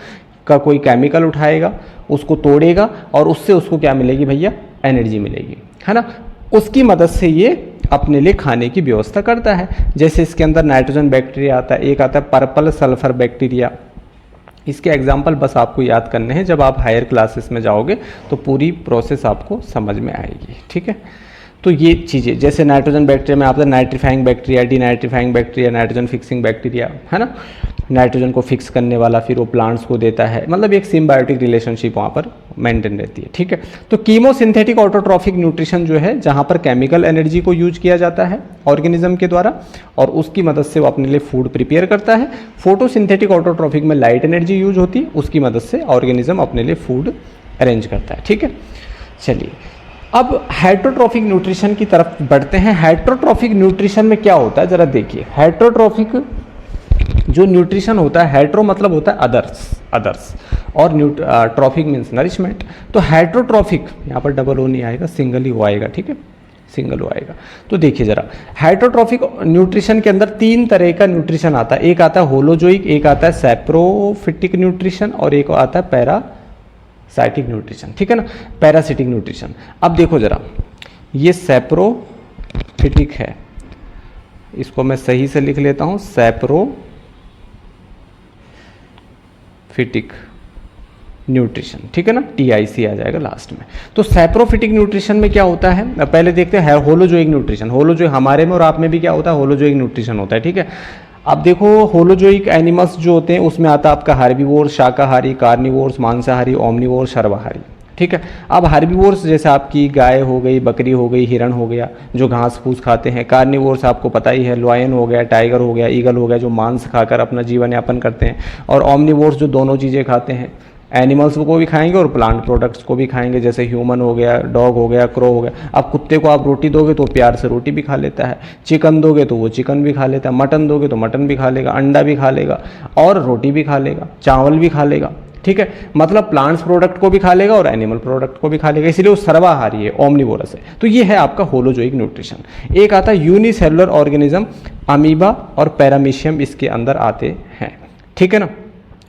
का कोई केमिकल उठाएगा, उसको तोड़ेगा, और उससे उसको क्या मिलेगी भैया, एनर्जी मिलेगी, है ना। उसकी मदद से ये अपने लिए खाने की व्यवस्था करता है। जैसे इसके अंदर नाइट्रोजन बैक्टीरिया आता है, एक आता है पर्पल सल्फर बैक्टीरिया। इसके एग्जाम्पल बस आपको याद करने हैं, जब आप हायर क्लासेस में जाओगे तो पूरी प्रोसेस आपको समझ में आएगी, ठीक है। तो ये चीज़ें, जैसे नाइट्रोजन बैक्टीरिया में आपका nitrifying bacteria, denitrifying bacteria, nitrogen fixing bacteria, है ना, नाइट्रोजन को फिक्स करने वाला, फिर वो प्लांट्स को देता है, मतलब एक सिम्बायोटिक रिलेशनशिप वहाँ पर मेंटेन रहती है, ठीक है। तो कीमोसिंथेटिक ऑटोट्रॉफिक न्यूट्रिशन जो है, जहाँ पर केमिकल एनर्जी को यूज किया जाता है ऑर्गेनिज्म के द्वारा, और उसकी मदद से वो अपने लिए फूड प्रिपेयर करता है। फोटोसिंथेटिक ऑटोट्रॉफिक में लाइट एनर्जी यूज होती है, उसकी मदद से ऑर्गेनिज्म अपने लिए फूड अरेंज करता है, ठीक है। चलिए, अब हेटरोट्रॉफिक न्यूट्रिशन की तरफ बढ़ते हैं। हेटरोट्रॉफिक न्यूट्रिशन में क्या होता है, जरा देखिए। हेटरोट्रॉफिक जो न्यूट्रिशन होता है, हेट्रो मतलब होता है अदर्स, और ट्रॉफिक मीन्स नरिशमेंट। तो हेटरोट्रॉफिक, यहाँ पर डबल ओ नहीं आएगा, सिंगल ही ओ आएगा, ठीक है, सिंगल ओ आएगा। तो देखिए जरा, हेटरोट्रॉफिक न्यूट्रिशन के अंदर तीन तरह का न्यूट्रिशन आता है। एक आता है होलोजोइक, एक आता है सैप्रोफिटिक न्यूट्रिशन, और एक आता है पैरासाइटिक न्यूट्रिशन, ठीक है ना, पैरासिटिक न्यूट्रिशन। अब देखो जरा, ये सैप्रोफिटिक है, इसको मैं सही से लिख लेता हूं, सैप्रोफिटिक न्यूट्रिशन, ठीक है ना, TIC आ जाएगा लास्ट में। तो सैप्रोफिटिक न्यूट्रिशन में क्या होता है, पहले देखते हैं होलोजोइक न्यूट्रिशन। होलोजोइक हमारे में और आप में भी क्या होता है, होलोजोइक न्यूट्रिशन होता है, ठीक है। अब देखो, होलोजोइक एनिमल्स जो होते हैं उसमें आता है आपका हार्बीवोर, शाकाहारी, कार्निवोर्स, मांसाहारी, ओमनिवोर, सर्वाहारी, ठीक है। अब हार्बीवोर्स जैसे आपकी गाय हो गई, बकरी हो गई, हिरण हो गया, जो घास फूस खाते हैं। कार्निवोर्स आपको पता ही है, लॉयन हो गया, टाइगर हो गया, ईगल हो गया, जो मांस खाकर अपना जीवन यापन करते हैं। और ओमनिवोर्स जो दोनों चीज़ें खाते हैं, एनिमल्स को भी खाएंगे और प्लांट प्रोडक्ट्स को भी खाएंगे, जैसे ह्यूमन हो गया, डॉग हो गया, क्रो हो गया। अब कुत्ते को आप रोटी दोगे तो प्यार से रोटी भी खा लेता है, चिकन दोगे तो वो चिकन भी खा लेता है, मटन दोगे तो मटन भी खा लेगा, अंडा भी खा लेगा, और रोटी भी खा लेगा, चावल भी खा लेगा, ठीक है। मतलब प्लांट्स प्रोडक्ट को भी खा लेगा और एनिमल प्रोडक्ट को भी खा लेगा, इसलिए वो सर्वाहारी है, ओमनिवोरस है। तो ये है आपका होलोजोइक न्यूट्रिशन। एक आता है यूनिसेलुलर ऑर्गेनिज्म, अमीबा और पैरामीशियम इसके अंदर आते हैं, ठीक है ना।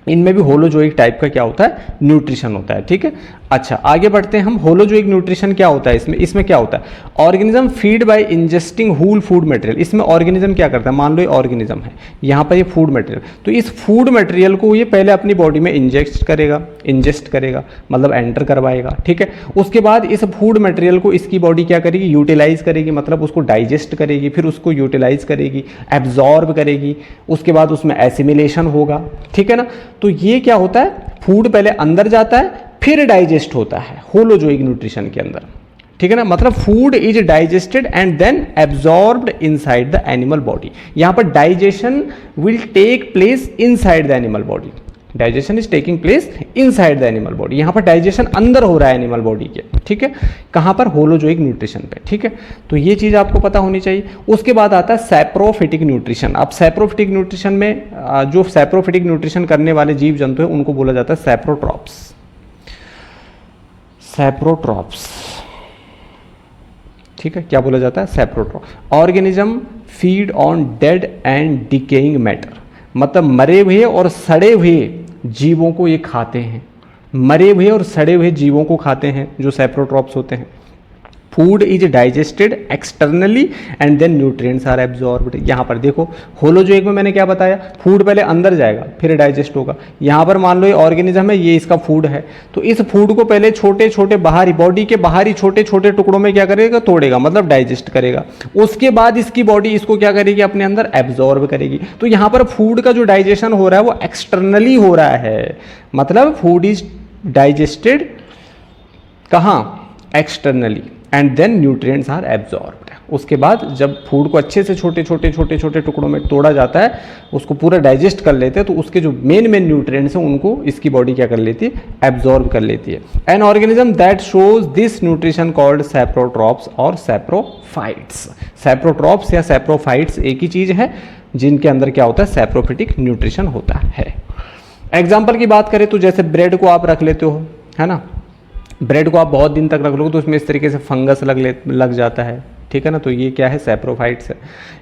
इनमें भी होलोजोइक टाइप का क्या होता है, न्यूट्रिशन होता है, ठीक है। अच्छा, आगे बढ़ते हैं हम। होलोजोइक न्यूट्रिशन क्या होता है, इसमें क्या होता है, organism feed by ingesting whole food material. इसमें ऑर्गेनिज्म क्या करता है, मान लो ये ऑर्गेनिज्म है, यहाँ पर ये फूड मटेरियल, तो इस फूड मटेरियल को ये पहले अपनी बॉडी में इंजेस्ट करेगा, मतलब एंटर करवाएगा, ठीक है। उसके बाद इस फूड मटेरियल को इसकी बॉडी क्या करेगी, यूटिलाइज करेगी, मतलब उसको डाइजेस्ट करेगी, फिर उसको यूटिलाइज करेगी, एब्जॉर्ब करेगी, उसके बाद उसमें एसिमिलेशन होगा, ठीक है ना। तो ये क्या होता है, फूड पहले अंदर जाता है, फिर डाइजेस्ट होता है होलोजोइक न्यूट्रिशन के अंदर, ठीक है ना। मतलब food is digested and then absorbed inside the animal body. यहां पर digestion will take place inside the animal body, digestion is taking place inside the animal body. यहां पर डाइजेशन अंदर हो रहा है एनिमल बॉडी के, ठीक है, कहां पर, होलोजोइक न्यूट्रिशन पे, ठीक है। तो ये चीज आपको पता होनी चाहिए। उसके बाद आता है सैप्रोफिटिक न्यूट्रिशन। अब सैप्रोफिटिक न्यूट्रिशन में जो सैप्रोफिटिक न्यूट्रिशन करने वाले जीव जंतु है उनको बोला जाता है सैप्रोट्रॉप्स। सैप्रोट्रॉप्स, ठीक है, क्या बोला जाता है? Saprotroph. Organism feed on dead and decaying matter, मतलब मरे हुए और सड़े हुए जीवों को ये खाते हैं, मरे हुए और सड़े हुए जीवों को खाते हैं जो सैप्रोट्रॉप्स होते हैं। Food is digested externally and then nutrients are absorbed. यहाँ पर देखो होलोजोइक में मैंने क्या बताया, फूड पहले अंदर जाएगा फिर डाइजेस्ट होगा। यहाँ पर मान लो ये ऑर्गेनिज्म है, ये इसका फूड है, तो इस फूड को पहले छोटे छोटे बाहरी, बॉडी के बाहरी छोटे छोटे टुकड़ों में क्या करेगा? तोड़ेगा, मतलब डाइजेस्ट करेगा। उसके बाद इसकी बॉडी इसको क्या करेगी? अपने अंदर एब्जॉर्ब करेगी। तो यहाँ पर फूड का जो डाइजेशन हो रहा है वो एक्सटर्नली हो रहा है, मतलब फूड इज डाइजेस्टेड कहाँ? Externally and then nutrients are absorbed. उसके बाद जब फूड को अच्छे से छोटे छोटे टुकड़ों में तोड़ा जाता है, उसको पूरा डाइजेस्ट कर लेते हैं, तो उसके जो मेन न्यूट्रिएंट्स हैं उनको इसकी बॉडी क्या कर लेती है? एब्जॉर्ब कर लेती है। An organism that shows this nutrition called saprotrophs और सैप्रोफाइट्स। सैप्रोट्रॉप्स या सैप्रोफाइट्स एक ही चीज है जिनके अंदर क्या होता है? सैप्रोफिटिक न्यूट्रिशन होता है। एग्जाम्पल की बात करें तो जैसे ब्रेड को आप रख लेते हो, है ना, ब्रेड को आप बहुत दिन तक रख लोगे तो उसमें इस तरीके से फंगस लग जाता है, ठीक है ना, तो ये क्या है? सैप्रोफाइट्स है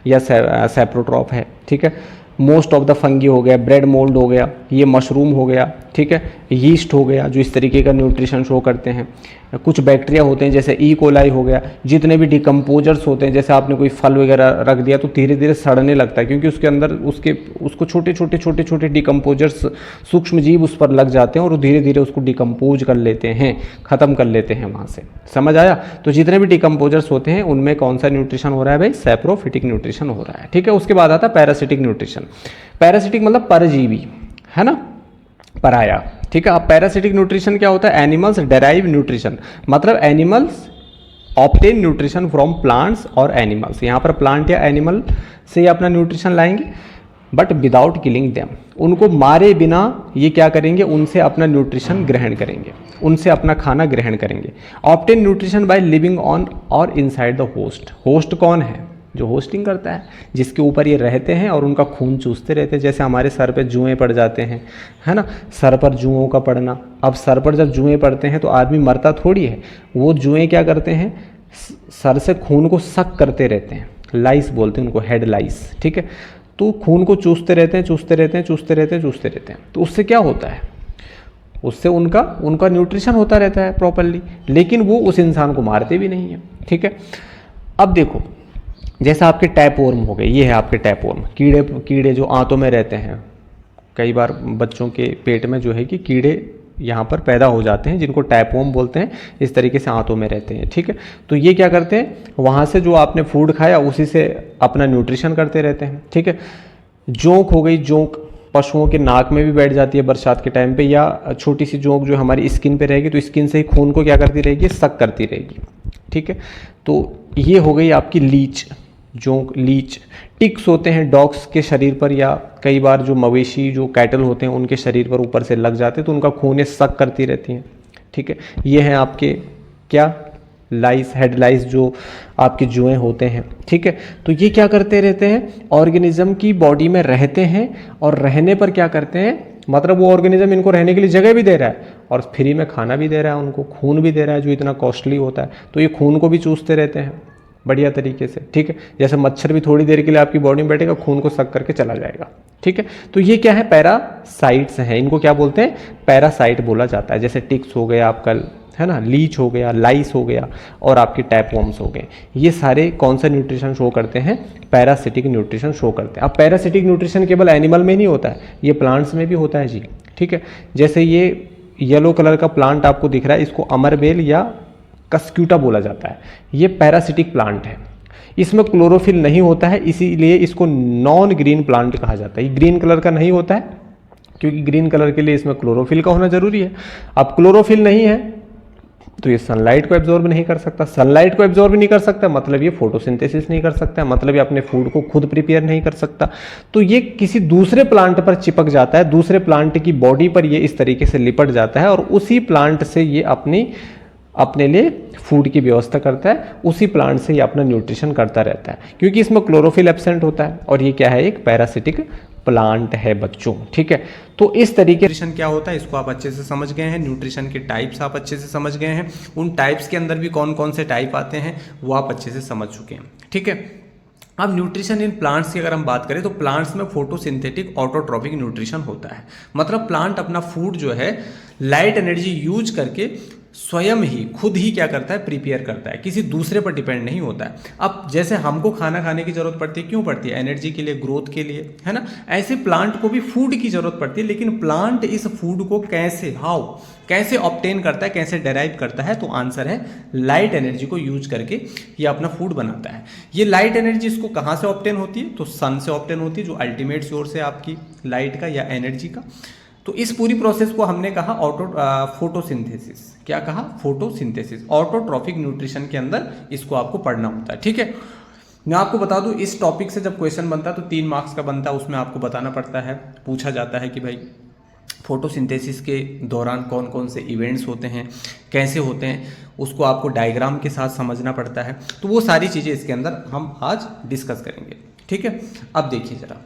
या सैप्रोट्रॉप है, ठीक है। मोस्ट ऑफ द फंगी हो गया, ब्रेड मोल्ड हो गया, ये मशरूम हो गया, ठीक है, यीस्ट हो गया जो इस तरीके का न्यूट्रिशन शो करते हैं। कुछ बैक्टीरिया होते हैं जैसे ई कोलाई हो गया, जितने भी डिकम्पोजर्स होते हैं, जैसे आपने कोई फल वगैरह रख दिया तो धीरे धीरे सड़ने लगता है क्योंकि उसके अंदर उसको छोटे छोटे डिकम्पोजर्स, सूक्ष्म जीव उस पर लग जाते हैं और वो धीरे धीरे उसको डिकम्पोज कर लेते हैं, ख़त्म कर लेते हैं वहाँ से। समझ आया? तो जितने भी डिकम्पोजर्स होते हैं उनमें कौन सा न्यूट्रिशन हो रहा है भाई? सैप्रोफिटिक न्यूट्रिशन हो रहा है, ठीक है। उसके बाद आता है पैरासिटिक न्यूट्रिशन। पैरासिटिक मतलब परजीवी, है ना, पराया, ठीक है। अब पैरासिटिक न्यूट्रिशन क्या होता है? एनिमल्स डेराइव न्यूट्रिशन, मतलब animals obtain nutrition from plants और एनिमल्स। यहाँ पर प्लांट या एनिमल से ये अपना न्यूट्रिशन लाएंगे बट विदाउट किलिंग देम, उनको मारे बिना ये क्या करेंगे? उनसे अपना न्यूट्रिशन ग्रहण करेंगे, उनसे अपना खाना ग्रहण करेंगे। Obtain nutrition by living on और इनसाइड द होस्ट। होस्ट कौन है? जो होस्टिंग करता है, जिसके ऊपर ये रहते हैं और उनका खून चूसते रहते हैं। जैसे हमारे सर पे जुएं पड़ जाते हैं, है ना, सर पर जुओं का पड़ना। अब सर पर जब जुएं पड़ते हैं तो आदमी मरता थोड़ी है, वो जुएं क्या करते हैं? सर से खून को सक करते रहते हैं, लाइस बोलते हैं उनको, हेड लाइस, ठीक है। तो खून को चूसते रहते हैं, चूसते रहते हैं, चूसते रहते हैं, चूसते रहते हैं। तो उससे क्या होता है? उससे उनका न्यूट्रिशन होता रहता है प्रॉपरली, लेकिन वो उस इंसान को मारते भी नहीं है, ठीक है। अब देखो जैसा आपके टैपवर्म हो गए, ये है आपके टैपवर्म, कीड़े जो आंतों में रहते हैं। कई बार बच्चों के पेट में जो है कि कीड़े यहाँ पर पैदा हो जाते हैं जिनको टैपवर्म बोलते हैं, इस तरीके से आंतों में रहते हैं, ठीक है। तो ये क्या करते हैं? वहाँ से जो आपने फूड खाया उसी से अपना न्यूट्रिशन करते रहते हैं, ठीक है। जोंक हो गई, जोंक पशुओं के नाक में भी बैठ जाती है बरसात के टाइम पे, या छोटी सी जोंक जो हमारी स्किन पे रहेगी तो स्किन से ही खून को क्या करती रहेगी? सक करती रहेगी, ठीक है। तो ये हो गई आपकी लीच, जोंक, लीच। टिक्स होते हैं डॉग्स के शरीर पर, या कई बार जो मवेशी जो कैटल होते हैं उनके शरीर पर ऊपर से लग जाते हैं तो उनका खून सक करती रहती हैं, ठीक है। ये हैं आपके क्या? लाइस, हेड लाइस जो आपके जुएं होते हैं, ठीक है। तो ये क्या करते रहते हैं? ऑर्गेनिज्म की बॉडी में रहते हैं और रहने पर क्या करते हैं? मतलब वो ऑर्गेनिज्म इनको रहने के लिए जगह भी दे रहा है और फ्री में खाना भी दे रहा है, उनको खून भी दे रहा है जो इतना कॉस्टली होता है। तो ये खून को भी चूसते रहते हैं बढ़िया तरीके से, ठीक है। जैसे मच्छर भी थोड़ी देर के लिए आपकी बॉडी में बैठेगा, खून को सक करके चला जाएगा, ठीक है। तो ये क्या है? पैरासाइट्स हैं, इनको क्या बोलते हैं? पैरासाइट बोला जाता है। जैसे टिक्स हो गया आपका, है ना, लीच हो गया, लाइस हो गया और आपके टैपवर्म्स हो गए। ये सारे कौन सा न्यूट्रिशन शो करते हैं? पैरासिटिक न्यूट्रिशन शो करते हैं। अब पैरासिटिक न्यूट्रिशन केवल एनिमल में नहीं होता है, ये प्लांट्स में भी होता है जी, ठीक है। जैसे ये येलो कलर का प्लांट आपको दिख रहा है, इसको अमरबेल या कस्क्यूटा बोला जाता है। ये पैरासिटिक प्लांट है, इसमें क्लोरोफिल नहीं होता है, इसीलिए इसको नॉन ग्रीन प्लांट कहा जाता है। ये ग्रीन कलर का नहीं होता है क्योंकि ग्रीन कलर के लिए इसमें क्लोरोफिल का होना जरूरी है। अब क्लोरोफिल नहीं है तो ये सनलाइट को एब्जॉर्ब नहीं कर सकता। सनलाइट को एब्जॉर्ब नहीं कर सकता मतलब ये फोटोसिंथेसिस नहीं कर सकता, मतलब ये अपने फूड को खुद प्रिपेयर नहीं कर सकता। तो ये किसी दूसरे प्लांट पर चिपक जाता है, दूसरे प्लांट की बॉडी पर ये इस तरीके से लिपट जाता है और उसी प्लांट से ये अपने लिए फूड की व्यवस्था करता है, उसी प्लांट से ये अपना न्यूट्रिशन करता रहता है क्योंकि इसमें क्लोरोफिल एब्सेंट होता है। और ये क्या है? एक पैरासिटिक प्लांट है बच्चों, ठीक है। तो इस तरीके न्यूट्रिशन क्या होता है इसको आप अच्छे से समझ गए हैं, न्यूट्रिशन के टाइप्स आप अच्छे से समझ गए हैं, उन टाइप्स के अंदर भी कौन कौन से टाइप आते हैं वो आप अच्छे से समझ चुके हैं, ठीक है। अब न्यूट्रिशन इन प्लांट्स की अगर हम बात करें तो प्लांट्स में फोटोसिंथेटिक ऑटोट्रॉपिक न्यूट्रिशन होता है, मतलब प्लांट अपना फूड जो है लाइट एनर्जी यूज करके स्वयं ही खुद ही क्या करता है, प्रिपेयर करता है, किसी दूसरे पर डिपेंड नहीं होता है। अब जैसे हमको खाना खाने की जरूरत पड़ती है, क्यों पड़ती है, एनर्जी के लिए, ग्रोथ के लिए, है ना, ऐसे प्लांट को भी फूड की जरूरत पड़ती है। लेकिन प्लांट इस फूड को कैसे ऑब्टेन करता है, कैसे डेराइव करता है, तो आंसर है लाइट एनर्जी को यूज करके ये अपना फूड बनाता है। ये लाइट एनर्जी इसको कहाँ से ऑब्टेन होती है, तो सन से ऑब्टेन होती है, जो अल्टीमेट सोर्स है आपकी लाइट का या एनर्जी का। तो इस पूरी प्रोसेस को हमने कहा फोटोसिंथेसिस। क्या कहा, फोटोसिंथेसिस। ऑटोट्रॉफिक न्यूट्रिशन के अंदर इसको आपको पढ़ना होता है, ठीक है। मैं आपको बता दूं इस टॉपिक से जब क्वेश्चन बनता है तो 3 मार्क्स का बनता है, उसमें आपको बताना पड़ता है, पूछा जाता है कि भाई फोटोसिंथेसिस के दौरान कौन कौन से इवेंट्स होते हैं, कैसे होते हैं, उसको आपको डायग्राम के साथ समझना पड़ता है। तो वो सारी चीज़ें इसके अंदर हम आज डिस्कस करेंगे, ठीक है। अब देखिए जरा,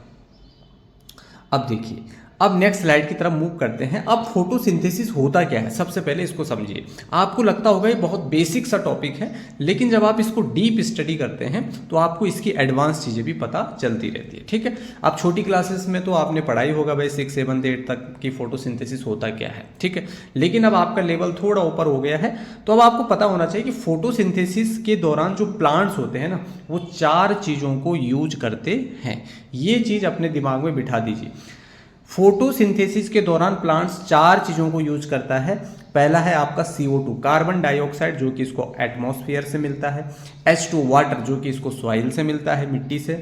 अब नेक्स्ट स्लाइड की तरफ मूव करते हैं। अब फोटोसिंथेसिस होता क्या है, सबसे पहले इसको समझिए। आपको लगता होगा ये बहुत बेसिक सा टॉपिक है, लेकिन जब आप इसको डीप स्टडी करते हैं तो आपको इसकी एडवांस चीज़ें भी पता चलती रहती है, ठीक है। अब छोटी क्लासेस में तो आपने पढ़ाई होगा भाई 6, 7, 8 तक की फोटोसिंथेसिस होता क्या है, ठीक है। लेकिन अब आपका लेवल थोड़ा ऊपर हो गया है, तो अब आपको पता होना चाहिए कि फोटोसिंथेसिस के दौरान जो प्लांट्स होते हैं ना, वो 4 चीज़ों को यूज करते हैं। ये चीज़ अपने दिमाग में बिठा दीजिए। फोटोसिंथेसिस के दौरान प्लांट्स 4 चीज़ों को यूज करता है। पहला है आपका CO2 कार्बन डाइऑक्साइड, जो कि इसको एटमॉस्फेयर से मिलता है। H2 वाटर, जो कि इसको सॉइल से मिलता है, मिट्टी से।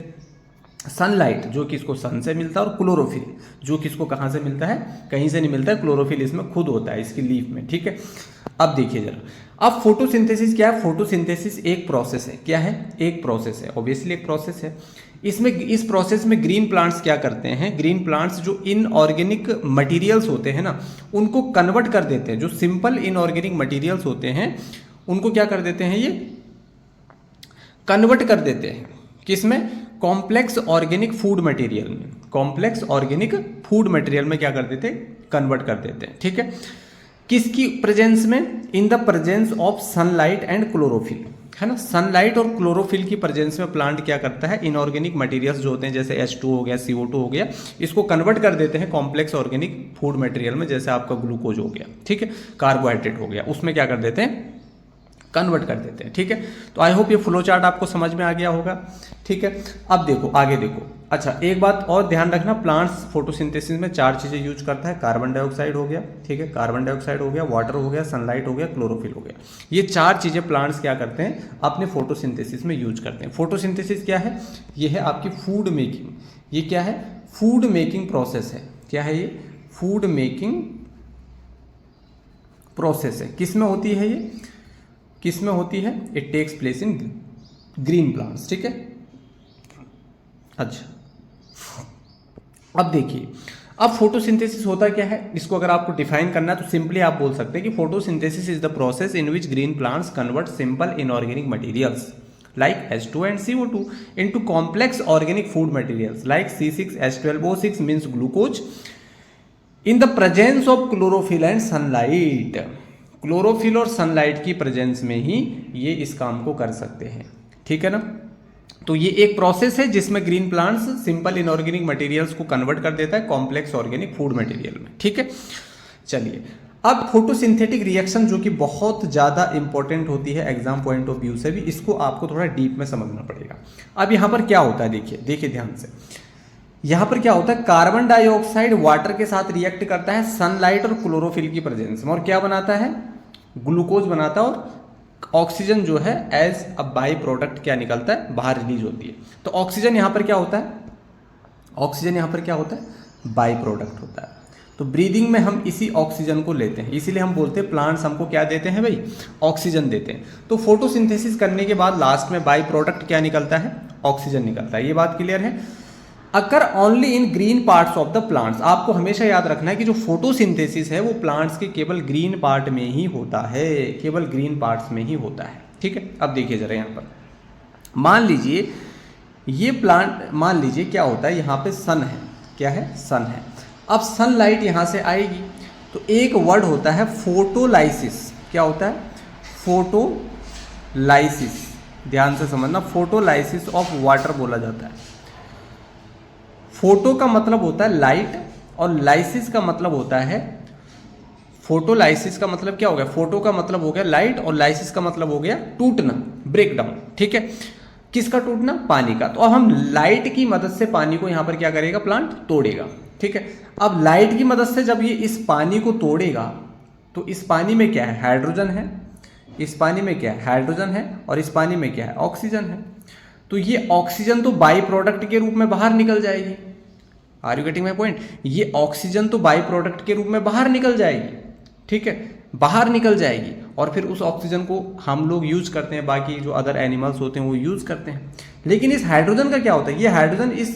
सनलाइट, जो कि इसको सन से मिलता है। और क्लोरोफिल, जो कि इसको कहाँ से मिलता है, कहीं से नहीं मिलता है, क्लोरोफिल इसमें खुद होता है, इसकी लीफ में, ठीक है। अब देखिए जरा, अब फोटोसिंथेसिस क्या है, फोटोसिंथेसिस एक प्रोसेस है। क्या है, एक प्रोसेस है, ऑब्वियसली एक प्रोसेस है। इस प्रोसेस में ग्रीन प्लांट्स क्या करते हैं, ग्रीन प्लांट्स जो इनऑर्गेनिक मटेरियल्स होते हैं ना, उनको कन्वर्ट कर देते हैं। जो सिंपल इनऑर्गेनिक मटेरियल्स होते हैं उनको क्या कर देते हैं, ये कन्वर्ट कर देते हैं किसमें, कॉम्प्लेक्स ऑर्गेनिक फूड मटेरियल में। कॉम्प्लेक्स ऑर्गेनिक फूड मटेरियल में क्या कर देते हैं, कन्वर्ट कर देते हैं, ठीक है। किसकी प्रेजेंस में, in the presence of sunlight and chlorophyll, है ना। सनलाइट और क्लोरोफिल की प्रेजेंस में प्लांट क्या करता है, इनऑर्गेनिक मटेरियल्स जो होते हैं जैसे H2 हो गया, CO2 हो गया, इसको कन्वर्ट कर देते हैं कॉम्प्लेक्स ऑर्गेनिक फूड मटेरियल में। जैसे आपका ग्लूकोज हो गया, ठीक है, कार्बोहाइड्रेट हो गया, उसमें क्या कर देते हैं, कन्वर्ट कर देते हैं, ठीक है। तो आई होप ये फ्लो चार्ट आपको समझ में आ गया होगा, ठीक है। अब देखो, आगे देखो। अच्छा, एक बात और ध्यान रखना, प्लांट्स फोटोसिंथेसिस में 4 चीज़ें यूज करता है। कार्बन डाइऑक्साइड हो गया, ठीक है, कार्बन डाइऑक्साइड हो गया, वाटर हो गया, सनलाइट हो गया, क्लोरोफिल हो गया। ये 4 चीज़ें प्लांट्स क्या करते हैं, अपने फोटोसिंथेसिस में यूज करते हैं। फोटोसिंथेसिस क्या है, ये है आपकी फूड मेकिंग। ये क्या है, फूड मेकिंग प्रोसेस है। क्या है ये, फूड मेकिंग प्रोसेस है। किस में होती है ये, किस में होती है, it takes place in green plants, ठीक है। अच्छा, अब देखिए, अब फोटोसिंथेसिस होता क्या है, इसको अगर आपको डिफाइन करना है तो सिंपली आप बोल सकते हैं कि photosynthesis is the process in which green plants convert simple inorganic materials like H2 and CO2 into complex organic food materials like C6H12O6 means glucose in the presence of chlorophyll and sunlight। Chlorophyll और sunlight की presence में ही ये इस काम को कर सकते हैं, ठीक है ना। तो ये एक प्रोसेस है जिसमें green plants simple inorganic materials को कन्वर्ट कर देता है कॉम्प्लेक्स ऑर्गेनिक फूड मटेरियल में, ठीक है। चलिए, अब फोटोसिंथेटिक रिएक्शन जो कि बहुत ज़्यादा इंपॉर्टेंट होती है एग्जाम पॉइंट ऑफ व्यू से भी, इसको आपको थोड़ा डीप में समझना पड़ेगा। अब यहाँ पर क्या होता है, देखिए ध्यान से, यहाँ पर क्या होता है, कार्बन डाइऑक्साइड वाटर के साथ रिएक्ट करता है सनलाइट और क्लोरोफिल की प्रेजेंस में, और क्या बनाता है, ग्लूकोज बनाता है, और ऑक्सीजन जो है एज अ बाई प्रोडक्ट क्या निकलता है, बाहर रिलीज होती है। तो ऑक्सीजन यहाँ पर क्या होता है, ऑक्सीजन यहाँ पर क्या होता है, बाई प्रोडक्ट होता है। तो ब्रीदिंग में हम इसी ऑक्सीजन को लेते हैं, इसीलिए हम बोलते हैं प्लांट्स हमको क्या देते हैं भाई, ऑक्सीजन देते हैं। तो फोटोसिंथेसिस करने के बाद लास्ट में बाई प्रोडक्ट क्या निकलता है, ऑक्सीजन निकलता है। ये बात क्लियर है। अकर only in green parts of the plants, आपको हमेशा याद रखना है कि जो फोटोसिंथेसिस है वो प्लांट्स के केवल ग्रीन पार्ट में ही होता है, केवल ग्रीन पार्ट्स में ही होता है, ठीक है। अब देखिए जरा यहाँ पर, मान लीजिए ये प्लांट, मान लीजिए क्या होता है, यहाँ पे सन है, क्या है, सन है। अब सनलाइट यहाँ से आएगी तो एक वर्ड होता है फोटोलाइसिस। क्या होता है, फोटोलाइसिस, ध्यान से समझना, फोटोलाइसिस ऑफ वाटर बोला जाता है। फोटो का मतलब होता है लाइट और लाइसिस का मतलब होता है, फोटोलाइसिस का मतलब क्या हो गया, फोटो का मतलब हो गया लाइट और लाइसिस का मतलब हो गया टूटना, ब्रेक डाउन। ठीक है, किसका टूटना, पानी का। तो अब हम लाइट की मदद से पानी को यहाँ पर क्या करेगा, प्लांट तोड़ेगा। ठीक है, अब लाइट की मदद से जब ये इस पानी को तोड़ेगा तो इस पानी में क्या है, हाइड्रोजन है, इस पानी में क्या है, हाइड्रोजन है, और इस पानी में क्या है, ऑक्सीजन है। तो ये ऑक्सीजन तो बाई प्रोडक्ट के रूप में बाहर निकल जाएगी। Are you getting my point, ये ऑक्सीजन तो बाई प्रोडक्ट के रूप में बाहर निकल जाएगी। ठीक है, बाहर निकल जाएगी और फिर उस ऑक्सीजन को हम लोग यूज करते हैं, बाकी जो अदर एनिमल्स होते हैं वो यूज करते हैं। लेकिन इस हाइड्रोजन का क्या होता है, ये हाइड्रोजन इस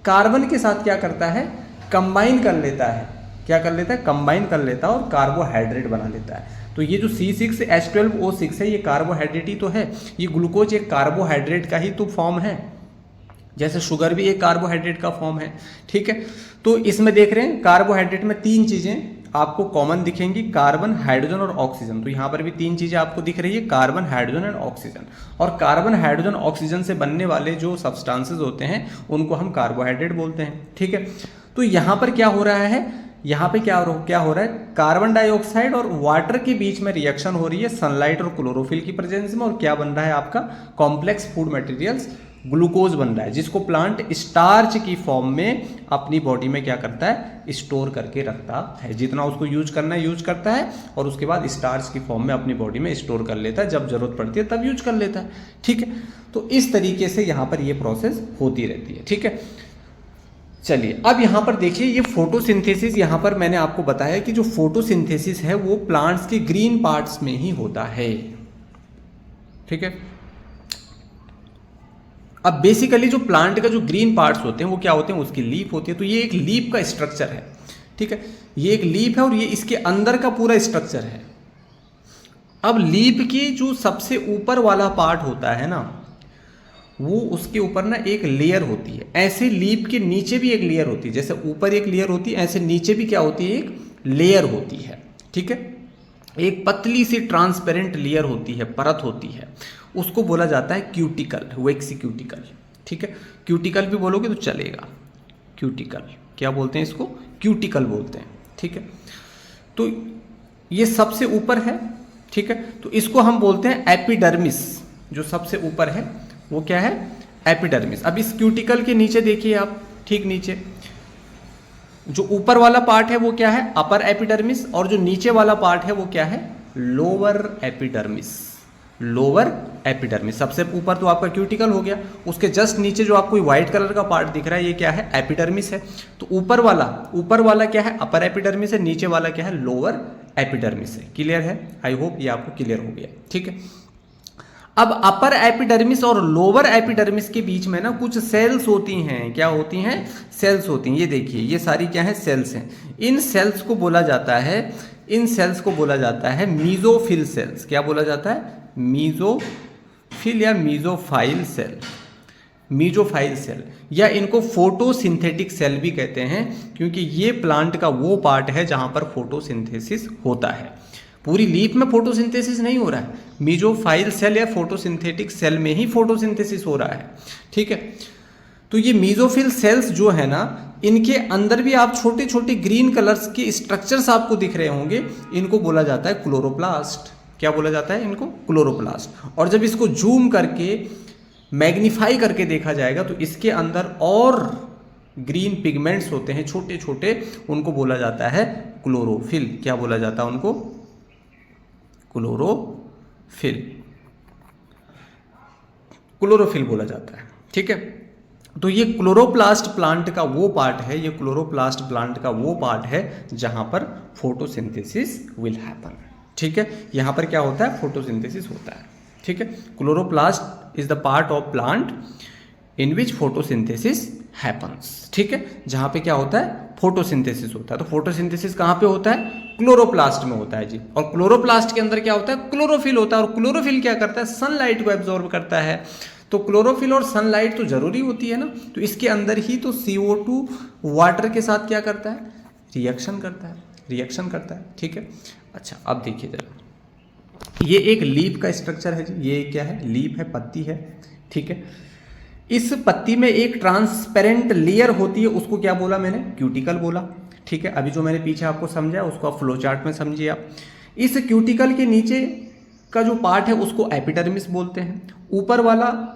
कार्बन के साथ क्या करता है, कंबाइन कर लेता है। क्या कर लेता है, कंबाइन कर लेता है और कार्बोहाइड्रेट बना लेता है। तो ये जो C6H12O6 है ये कार्बोहाइड्रेट ही तो है, ये ग्लूकोज एक कार्बोहाइड्रेट का ही तो फॉर्म है, जैसे शुगर भी एक कार्बोहाइड्रेट का फॉर्म है। ठीक है, तो इसमें देख रहे हैं कार्बोहाइड्रेट में तीन चीजें आपको कॉमन दिखेंगी, कार्बन, हाइड्रोजन और ऑक्सीजन। तो यहाँ पर भी तीन चीजें आपको दिख रही है, कार्बन, हाइड्रोजन एंड ऑक्सीजन। और कार्बन, हाइड्रोजन, ऑक्सीजन से बनने वाले जो सब्सटेंसेस होते हैं उनको हम कार्बोहाइड्रेट बोलते हैं। ठीक है, तो यहाँ पर क्या हो रहा है, यहाँ पे क्या हो रहा है, कार्बन डाइऑक्साइड और वाटर के बीच में रिएक्शन हो रही है सनलाइट और क्लोरोफिल की प्रेजेंस में, और क्या बन रहा है आपका कॉम्प्लेक्स फूड मटेरियल्स, ग्लूकोज बन रहा है, जिसको प्लांट स्टार्च की फॉर्म में अपनी बॉडी में क्या करता है, स्टोर करके रखता है। जितना उसको यूज करना है यूज करता है और उसके बाद स्टार्च की फॉर्म में अपनी बॉडी में स्टोर कर लेता है, जब जरूरत पड़ती है तब यूज कर लेता है। ठीक है, तो इस तरीके से यहाँ पर ये प्रोसेस होती रहती है। ठीक है, चलिए अब यहाँ पर देखिए, ये फोटोसिंथेसिस, यहाँ पर मैंने आपको बताया कि जो फोटोसिंथेसिस है वो प्लांट्स के ग्रीन पार्ट्स में ही होता है। ठीक है, अब बेसिकली जो प्लांट का जो ग्रीन पार्ट्स होते हैं वो क्या होते हैं, उसकी लीफ होती है। तो ये एक लीफ का स्ट्रक्चर है। ठीक है, ये एक लीफ है और ये इसके अंदर का पूरा स्ट्रक्चर है। अब लीफ की जो सबसे ऊपर वाला पार्ट होता है ना, वो उसके ऊपर ना एक लेयर होती है। ऐसे लीफ के नीचे भी एक लेयर होती है, जैसे ऊपर एक लेयर होती है ऐसे नीचे भी क्या होती है, एक लेयर होती है। ठीक है, एक पतली सी ट्रांसपेरेंट लेयर होती है, परत होती है, उसको बोला जाता है क्यूटिकल, वैक्सी क्यूटिकल। ठीक है, क्यूटिकल भी बोलोगे तो चलेगा, क्यूटिकल क्या बोलते हैं इसको, क्यूटिकल बोलते हैं। ठीक है, तो ये सबसे ऊपर है। ठीक है, तो इसको हम बोलते हैं एपिडर्मिस। जो सबसे ऊपर है वो क्या है, एपिडर्मिस। अब इस क्यूटिकल के नीचे देखिए आप, ठीक नीचे जो ऊपर वाला पार्ट है वो क्या है, अपर एपिडर्मिस, और जो नीचे वाला पार्ट है वो क्या है, लोअर एपिडर्मिस। लोअर एपिडर्मिस, सबसे ऊपर तो आपका क्यूटिकल हो गया, उसके जस्ट नीचे जो आपको व्हाइट कलर का पार्ट दिख रहा है ये क्या है, एपिडर्मिस है। तो ऊपर वाला क्या है, अपर एपिडर्मिस है, नीचे वाला क्या है, लोअर एपिडर्मिस है। क्लियर है, आई होप ये आपको क्लियर हो गया। ठीक है, अब अपर एपिडर्मिस और लोअर एपिडर्मिस के बीच में ना कुछ सेल्स होती हैं। क्या होती हैं, सेल्स होती हैं। ये देखिए, ये सारी क्या है, सेल्स हैं। इन सेल्स को बोला जाता है मीजोफिल सेल्स। क्या बोला जाता है, मीजोफिल या मीजोफाइल सेल, मीजोफाइल सेल, या इनको फोटोसिंथेटिक सेल भी कहते हैं, क्योंकि ये प्लांट का वो पार्ट है जहां पर फोटोसिंथेसिस होता है। पूरी लीफ में फोटोसिंथेसिस नहीं हो रहा है, मीजोफाइल सेल या फोटोसिंथेटिक सेल में ही फोटोसिंथेसिस हो रहा है। ठीक है, तो ये मीजोफिल सेल्स जो है ना, इनके अंदर भी आप छोटे छोटे ग्रीन कलर्स के स्ट्रक्चर्स आपको दिख रहे होंगे, इनको बोला जाता है क्लोरोप्लास्ट। क्या बोला जाता है इनको, क्लोरोप्लास्ट। और जब इसको जूम करके मैग्नीफाई करके देखा जाएगा तो इसके अंदर और ग्रीन पिगमेंट्स होते हैं छोटे छोटे, उनको बोला जाता है क्लोरोफिल। क्या बोला जाता है उनको, क्लोरोफिल, क्लोरोफिल बोला जाता है। ठीक है, तो ये क्लोरोप्लास्ट प्लांट का वो पार्ट है, ये क्लोरोप्लास्ट प्लांट का वो पार्ट है जहां पर फोटोसिंथेसिस विल हैपन। ठीक है, यहां पर क्या होता है, फोटोसिंथेसिस होता है। ठीक है, chloroplast is the part of plant in which photosynthesis happens. ठीक है, जहां पे क्या होता है, फोटोसिंथेसिस होता है। तो फोटोसिंथेसिस कहां पे होता है, क्लोरोप्लास्ट में होता है जी। और क्लोरोप्लास्ट के अंदर क्या होता है, क्लोरोफिल होता है। और क्लोरोफिल क्या करता है, सनलाइट को एब्जॉर्ब करता है। तो क्लोरोफिल और सनलाइट तो जरूरी होती है ना, तो इसके अंदर ही तो CO2 वाटर के साथ क्या करता है, रिएक्शन करता है। ठीक है, अच्छा अब देखिए जरा, ये एक लीफ का स्ट्रक्चर है जी, ये क्या है, लीफ है, पत्ती है। ठीक है, इस पत्ती में एक ट्रांसपेरेंट लेयर होती है, उसको क्या बोला मैंने, क्यूटिकल बोला। ठीक है, अभी जो मैंने पीछे आपको समझाया उसको आप फ्लो चार्ट में समझिए आप। इस क्यूटिकल के नीचे का जो पार्ट है उसको एपिडर्मिस बोलते हैं, ऊपर वाला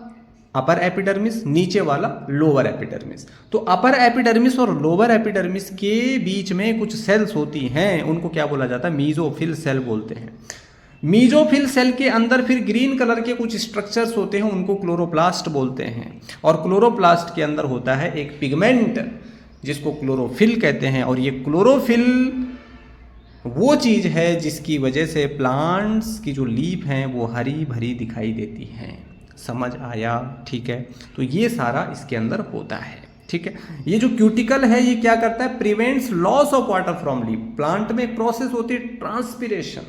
अपर एपिडर्मिस, नीचे वाला लोअर एपिडर्मिस। तो अपर एपिडर्मिस और लोअर एपिडर्मिस के बीच में कुछ सेल्स होती हैं, उनको क्या बोला जाता है, मीजोफिल सेल बोलते हैं। मीजोफिल सेल के अंदर फिर ग्रीन कलर के कुछ स्ट्रक्चर्स होते हैं, उनको क्लोरोप्लास्ट बोलते हैं। और क्लोरोप्लास्ट के अंदर होता है एक पिगमेंट जिसको क्लोरोफिल कहते हैं। और ये क्लोरोफिल वो चीज़ है जिसकी वजह से प्लांट्स की जो लीफ हैं वो हरी भरी दिखाई देती हैं। समझ आया? ठीक है, तो ये सारा इसके अंदर होता है। ठीक है, ये जो क्यूटिकल है ये क्या करता है, prevents loss of water from leaf. Plant में एक प्रोसेस होती है ट्रांसपिरेशन,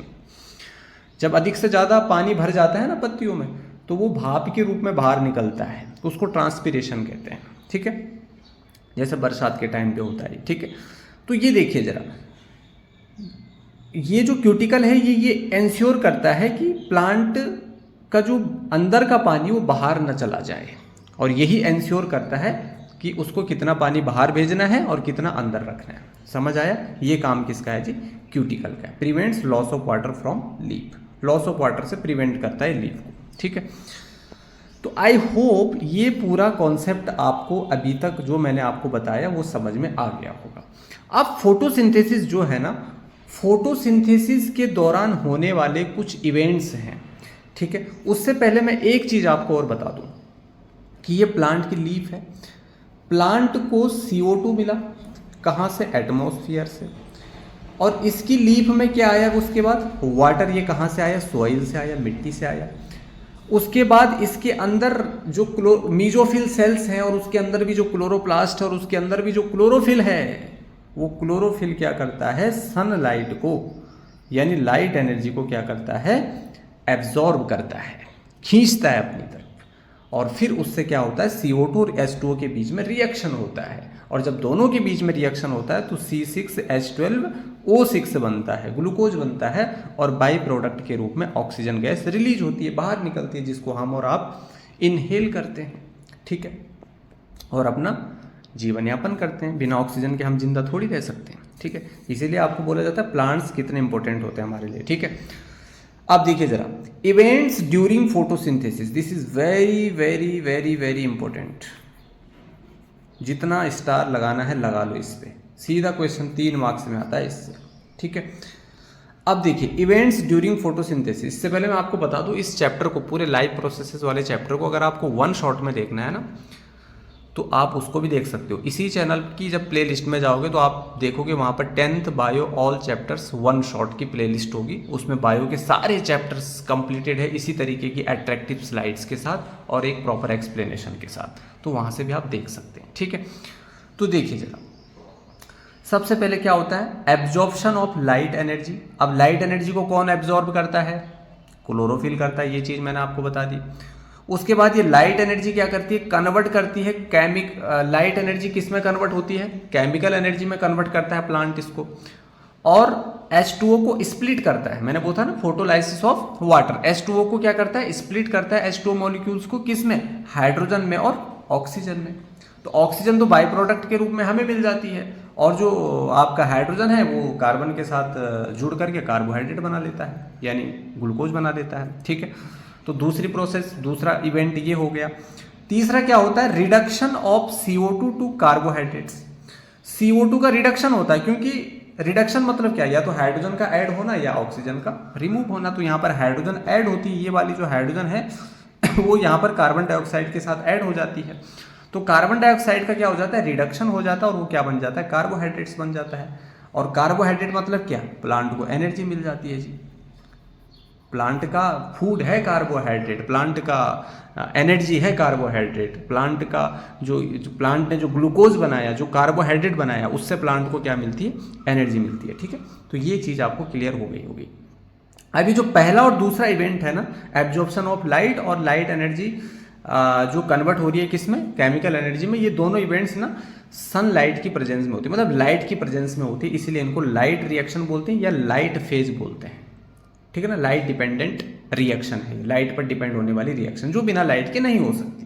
जब अधिक से ज़्यादा पानी भर जाता है ना पत्तियों में, तो वो भाप के रूप में बाहर निकलता है, उसको ट्रांसपिरेशन कहते हैं। ठीक है, जैसे बरसात के टाइम पे होता है। ठीक है, तो ये देखिए जरा, ये जो क्यूटिकल है ये एंश्योर करता है कि प्लांट का जो अंदर का पानी वो बाहर न चला जाए, और यही एंश्योर करता है कि उसको कितना पानी बाहर भेजना है और कितना अंदर रखना है। समझ आया? ये काम किसका है जी, क्यूटिकल का है। Prevents loss of water from leaf, loss of water से प्रिवेंट करता है लीफ को। ठीक है, तो आई होप ये पूरा कॉन्सेप्ट आपको अभी तक जो मैंने आपको बताया वो समझ में आ गया होगा। अब फोटोसिंथेसिस जो है ना, फोटोसिंथेसिस के दौरान होने वाले कुछ इवेंट्स हैं। ठीक है, उससे पहले मैं एक चीज़ आपको और बता दूं कि ये प्लांट की लीफ है। प्लांट को CO2 मिला, कहाँ से, एटमॉस्फेयर से, और इसकी लीफ में क्या आया उसके बाद, वाटर। ये कहाँ से आया, सॉइल से आया, मिट्टी से आया। उसके बाद इसके अंदर जो मीजोफिल सेल्स हैं और उसके अंदर भी जो क्लोरोप्लास्ट और उसके अंदर भी जो क्लोरोफिल है, वो क्लोरोफिल क्या करता है, सनलाइट को यानी लाइट एनर्जी को क्या करता है, एब्जॉर्ब करता है, खींचता है अपनी तरफ। और फिर उससे क्या होता है, CO2 और H2O के बीच में रिएक्शन होता है, और जब दोनों के बीच में रिएक्शन होता है तो C6H12O6 बनता है, ग्लूकोज बनता है, और बाई प्रोडक्ट के रूप में ऑक्सीजन गैस रिलीज होती है, बाहर निकलती है, जिसको हम और आप इनहेल करते हैं। ठीक है, और अपना जीवन यापन करते हैं। बिना ऑक्सीजन के हम जिंदा थोड़ी रह सकते हैं। ठीक है, इसीलिए आपको बोला जाता है प्लांट्स कितने इंपॉर्टेंट होते हैं हमारे लिए। ठीक है, अब देखिए जरा, events during photosynthesis, this is very very very very important. जितना स्टार लगाना है लगा लो इस पे, सीधा क्वेश्चन 3 मार्क्स में आता है इससे। ठीक है, अब देखिए इवेंट्स ड्यूरिंग फोटोसिंथेसिस। इससे पहले मैं आपको बता दूं, इस चैप्टर को, पूरे लाइफ प्रोसेसेस वाले चैप्टर को अगर आपको 1 शॉट में देखना है ना, तो आप उसको भी देख सकते हो। इसी चैनल की जब प्ले लिस्ट में जाओगे तो आप देखोगे वहाँ पर 10th bio all chapters 1 shot की प्ले लिस्ट होगी। उसमें बायो के सारे चैप्टर्स कंप्लीटेड है इसी तरीके की अट्रैक्टिव स्लाइड्स के साथ और एक प्रॉपर एक्सप्लेनेशन के साथ, तो वहाँ से भी आप देख सकते हैं। ठीक है, तो देखिए जरा, सबसे पहले क्या होता है, एब्जॉर्प्शन ऑफ लाइट एनर्जी। अब लाइट एनर्जी को कौन एब्जॉर्ब करता है, क्लोरोफिल करता है, ये चीज़ मैंने आपको बता दी। उसके बाद ये लाइट एनर्जी क्या करती है, कन्वर्ट करती है लाइट एनर्जी किस में कन्वर्ट होती है, केमिकल एनर्जी में कन्वर्ट करता है प्लांट इसको, और H2O को स्प्लिट करता है। मैंने बोला था ना, फोटोलाइसिस ऑफ वाटर, H2O को क्या करता है, स्प्लिट करता है H2O मॉलिक्यूल्स को, किस में, हाइड्रोजन में और ऑक्सीजन में। तो ऑक्सीजन तो बाई प्रोडक्ट के रूप में हमें मिल जाती है, और जो आपका हाइड्रोजन है वो कार्बन के साथ जुड़ करके कार्बोहाइड्रेट बना लेता है, यानी ग्लूकोज बना लेता है। ठीक है, तो दूसरी प्रोसेस, दूसरा इवेंट ये हो गया। तीसरा क्या होता है, reduction of CO2 to carbohydrates. CO2 का रिडक्शन होता है, क्योंकि रिडक्शन मतलब क्या, या तो हाइड्रोजन का ऐड होना या ऑक्सीजन का रिमूव होना। तो यहाँ पर हाइड्रोजन ऐड होती है, ये वाली जो हाइड्रोजन है वो यहाँ पर कार्बन डाइऑक्साइड के साथ ऐड हो जाती है। तो कार्बन डाइऑक्साइड का क्या हो जाता है, रिडक्शन हो जाता है, और वो क्या बन जाता है, कार्बोहाइड्रेट्स बन जाता है। और कार्बोहाइड्रेट मतलब क्या, प्लांट को एनर्जी मिल जाती है जी। प्लांट का फूड है कार्बोहाइड्रेट, प्लांट का एनर्जी है कार्बोहाइड्रेट, प्लांट का जो प्लांट ने जो ग्लूकोज बनाया, जो कार्बोहाइड्रेट बनाया, उससे प्लांट को क्या मिलती है, एनर्जी मिलती है। ठीक है, तो ये चीज़ आपको क्लियर हो गई होगी। अभी जो पहला और दूसरा इवेंट है ना, एब्जॉर्प्शन ऑफ लाइट और लाइट एनर्जी जो कन्वर्ट हो रही है किसमें, केमिकल एनर्जी में। ये दोनों इवेंट्स ना सनलाइट की प्रेजेंस में होती है, मतलब लाइट की प्रेजेंस में होती है, इसीलिए इनको लाइट रिएक्शन बोलते हैं या लाइट फेज बोलते हैं। ठीक है ना, लाइट डिपेंडेंट रिएक्शन है, लाइट पर डिपेंड होने वाली रिएक्शन जो बिना लाइट के नहीं हो सकती।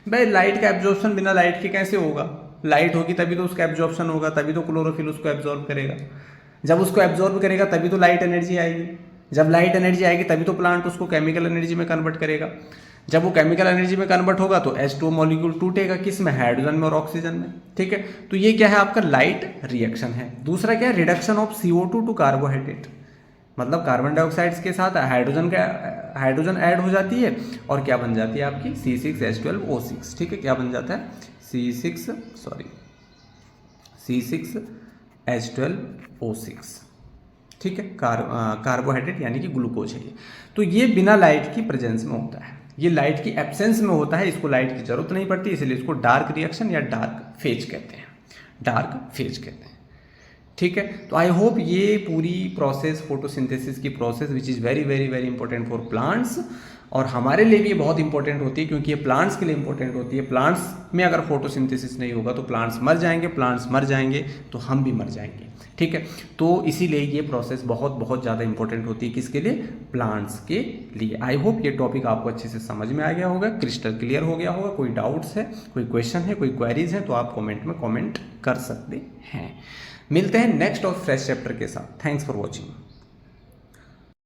भाई लाइट का एब्जॉर्प्शन बिना लाइट के कैसे होगा, लाइट होगी तभी तो उसका एब्जॉर्प्शन होगा, तभी तो क्लोरोफिल उसको एब्जॉर्ब करेगा, जब उसको एब्जॉर्ब करेगा तभी तो लाइट एनर्जी आएगी, जब लाइट एनर्जी आएगी तभी तो प्लांट उसको केमिकल एनर्जी में कन्वर्ट करेगा, जब वो केमिकल एनर्जी में कन्वर्ट होगा तो H2O मॉलिक्यूल टूटेगा किस में, हाइड्रोजन में और ऑक्सीजन में। ठीक है, तो ये क्या है आपका लाइट रिएक्शन है। दूसरा क्या है, reduction of CO2 to carbohydrate, मतलब कार्बन डाइऑक्साइड के साथ हाइड्रोजन ऐड हो जाती है और क्या बन जाती है आपकी C6H12O6। ठीक है, क्या बन जाता है C6H12O6। ठीक है, कार्बोहाइड्रेट यानी कि ग्लूकोज है ये। तो ये बिना लाइट की प्रेजेंस में होता है, ये लाइट की एब्सेंस में होता है, इसको लाइट की जरूरत नहीं पड़ती, इसलिए इसको डार्क रिएक्शन या डार्क फेज कहते हैं, डार्क फेज कहते हैं। ठीक है, तो आई होप ये पूरी प्रोसेस फोटोसिंथेसिस की process which is very very very important for plants, और हमारे लिए भी ये बहुत इंपॉर्टेंट होती है क्योंकि ये प्लांट्स के लिए इंपॉर्टेंट होती है। प्लांट्स में अगर फोटोसिंथेसिस नहीं होगा तो प्लांट्स मर जाएंगे, प्लांट्स मर जाएंगे तो हम भी मर जाएंगे। ठीक है, तो इसीलिए ये प्रोसेस बहुत बहुत ज़्यादा इंपॉर्टेंट होती है, किसके लिए, प्लांट्स के लिए। आई होप ये टॉपिक आपको अच्छे से समझ में आ गया होगा, क्रिस्टल क्लियर हो गया होगा। कोई डाउट्स है, कोई क्वेश्चन है, कोई क्वेरीज है तो आप कॉमेंट में कॉमेंट कर सकते हैं। मिलते हैं नेक्स्ट और फ्रेश चैप्टर के साथ। Thanks for watching.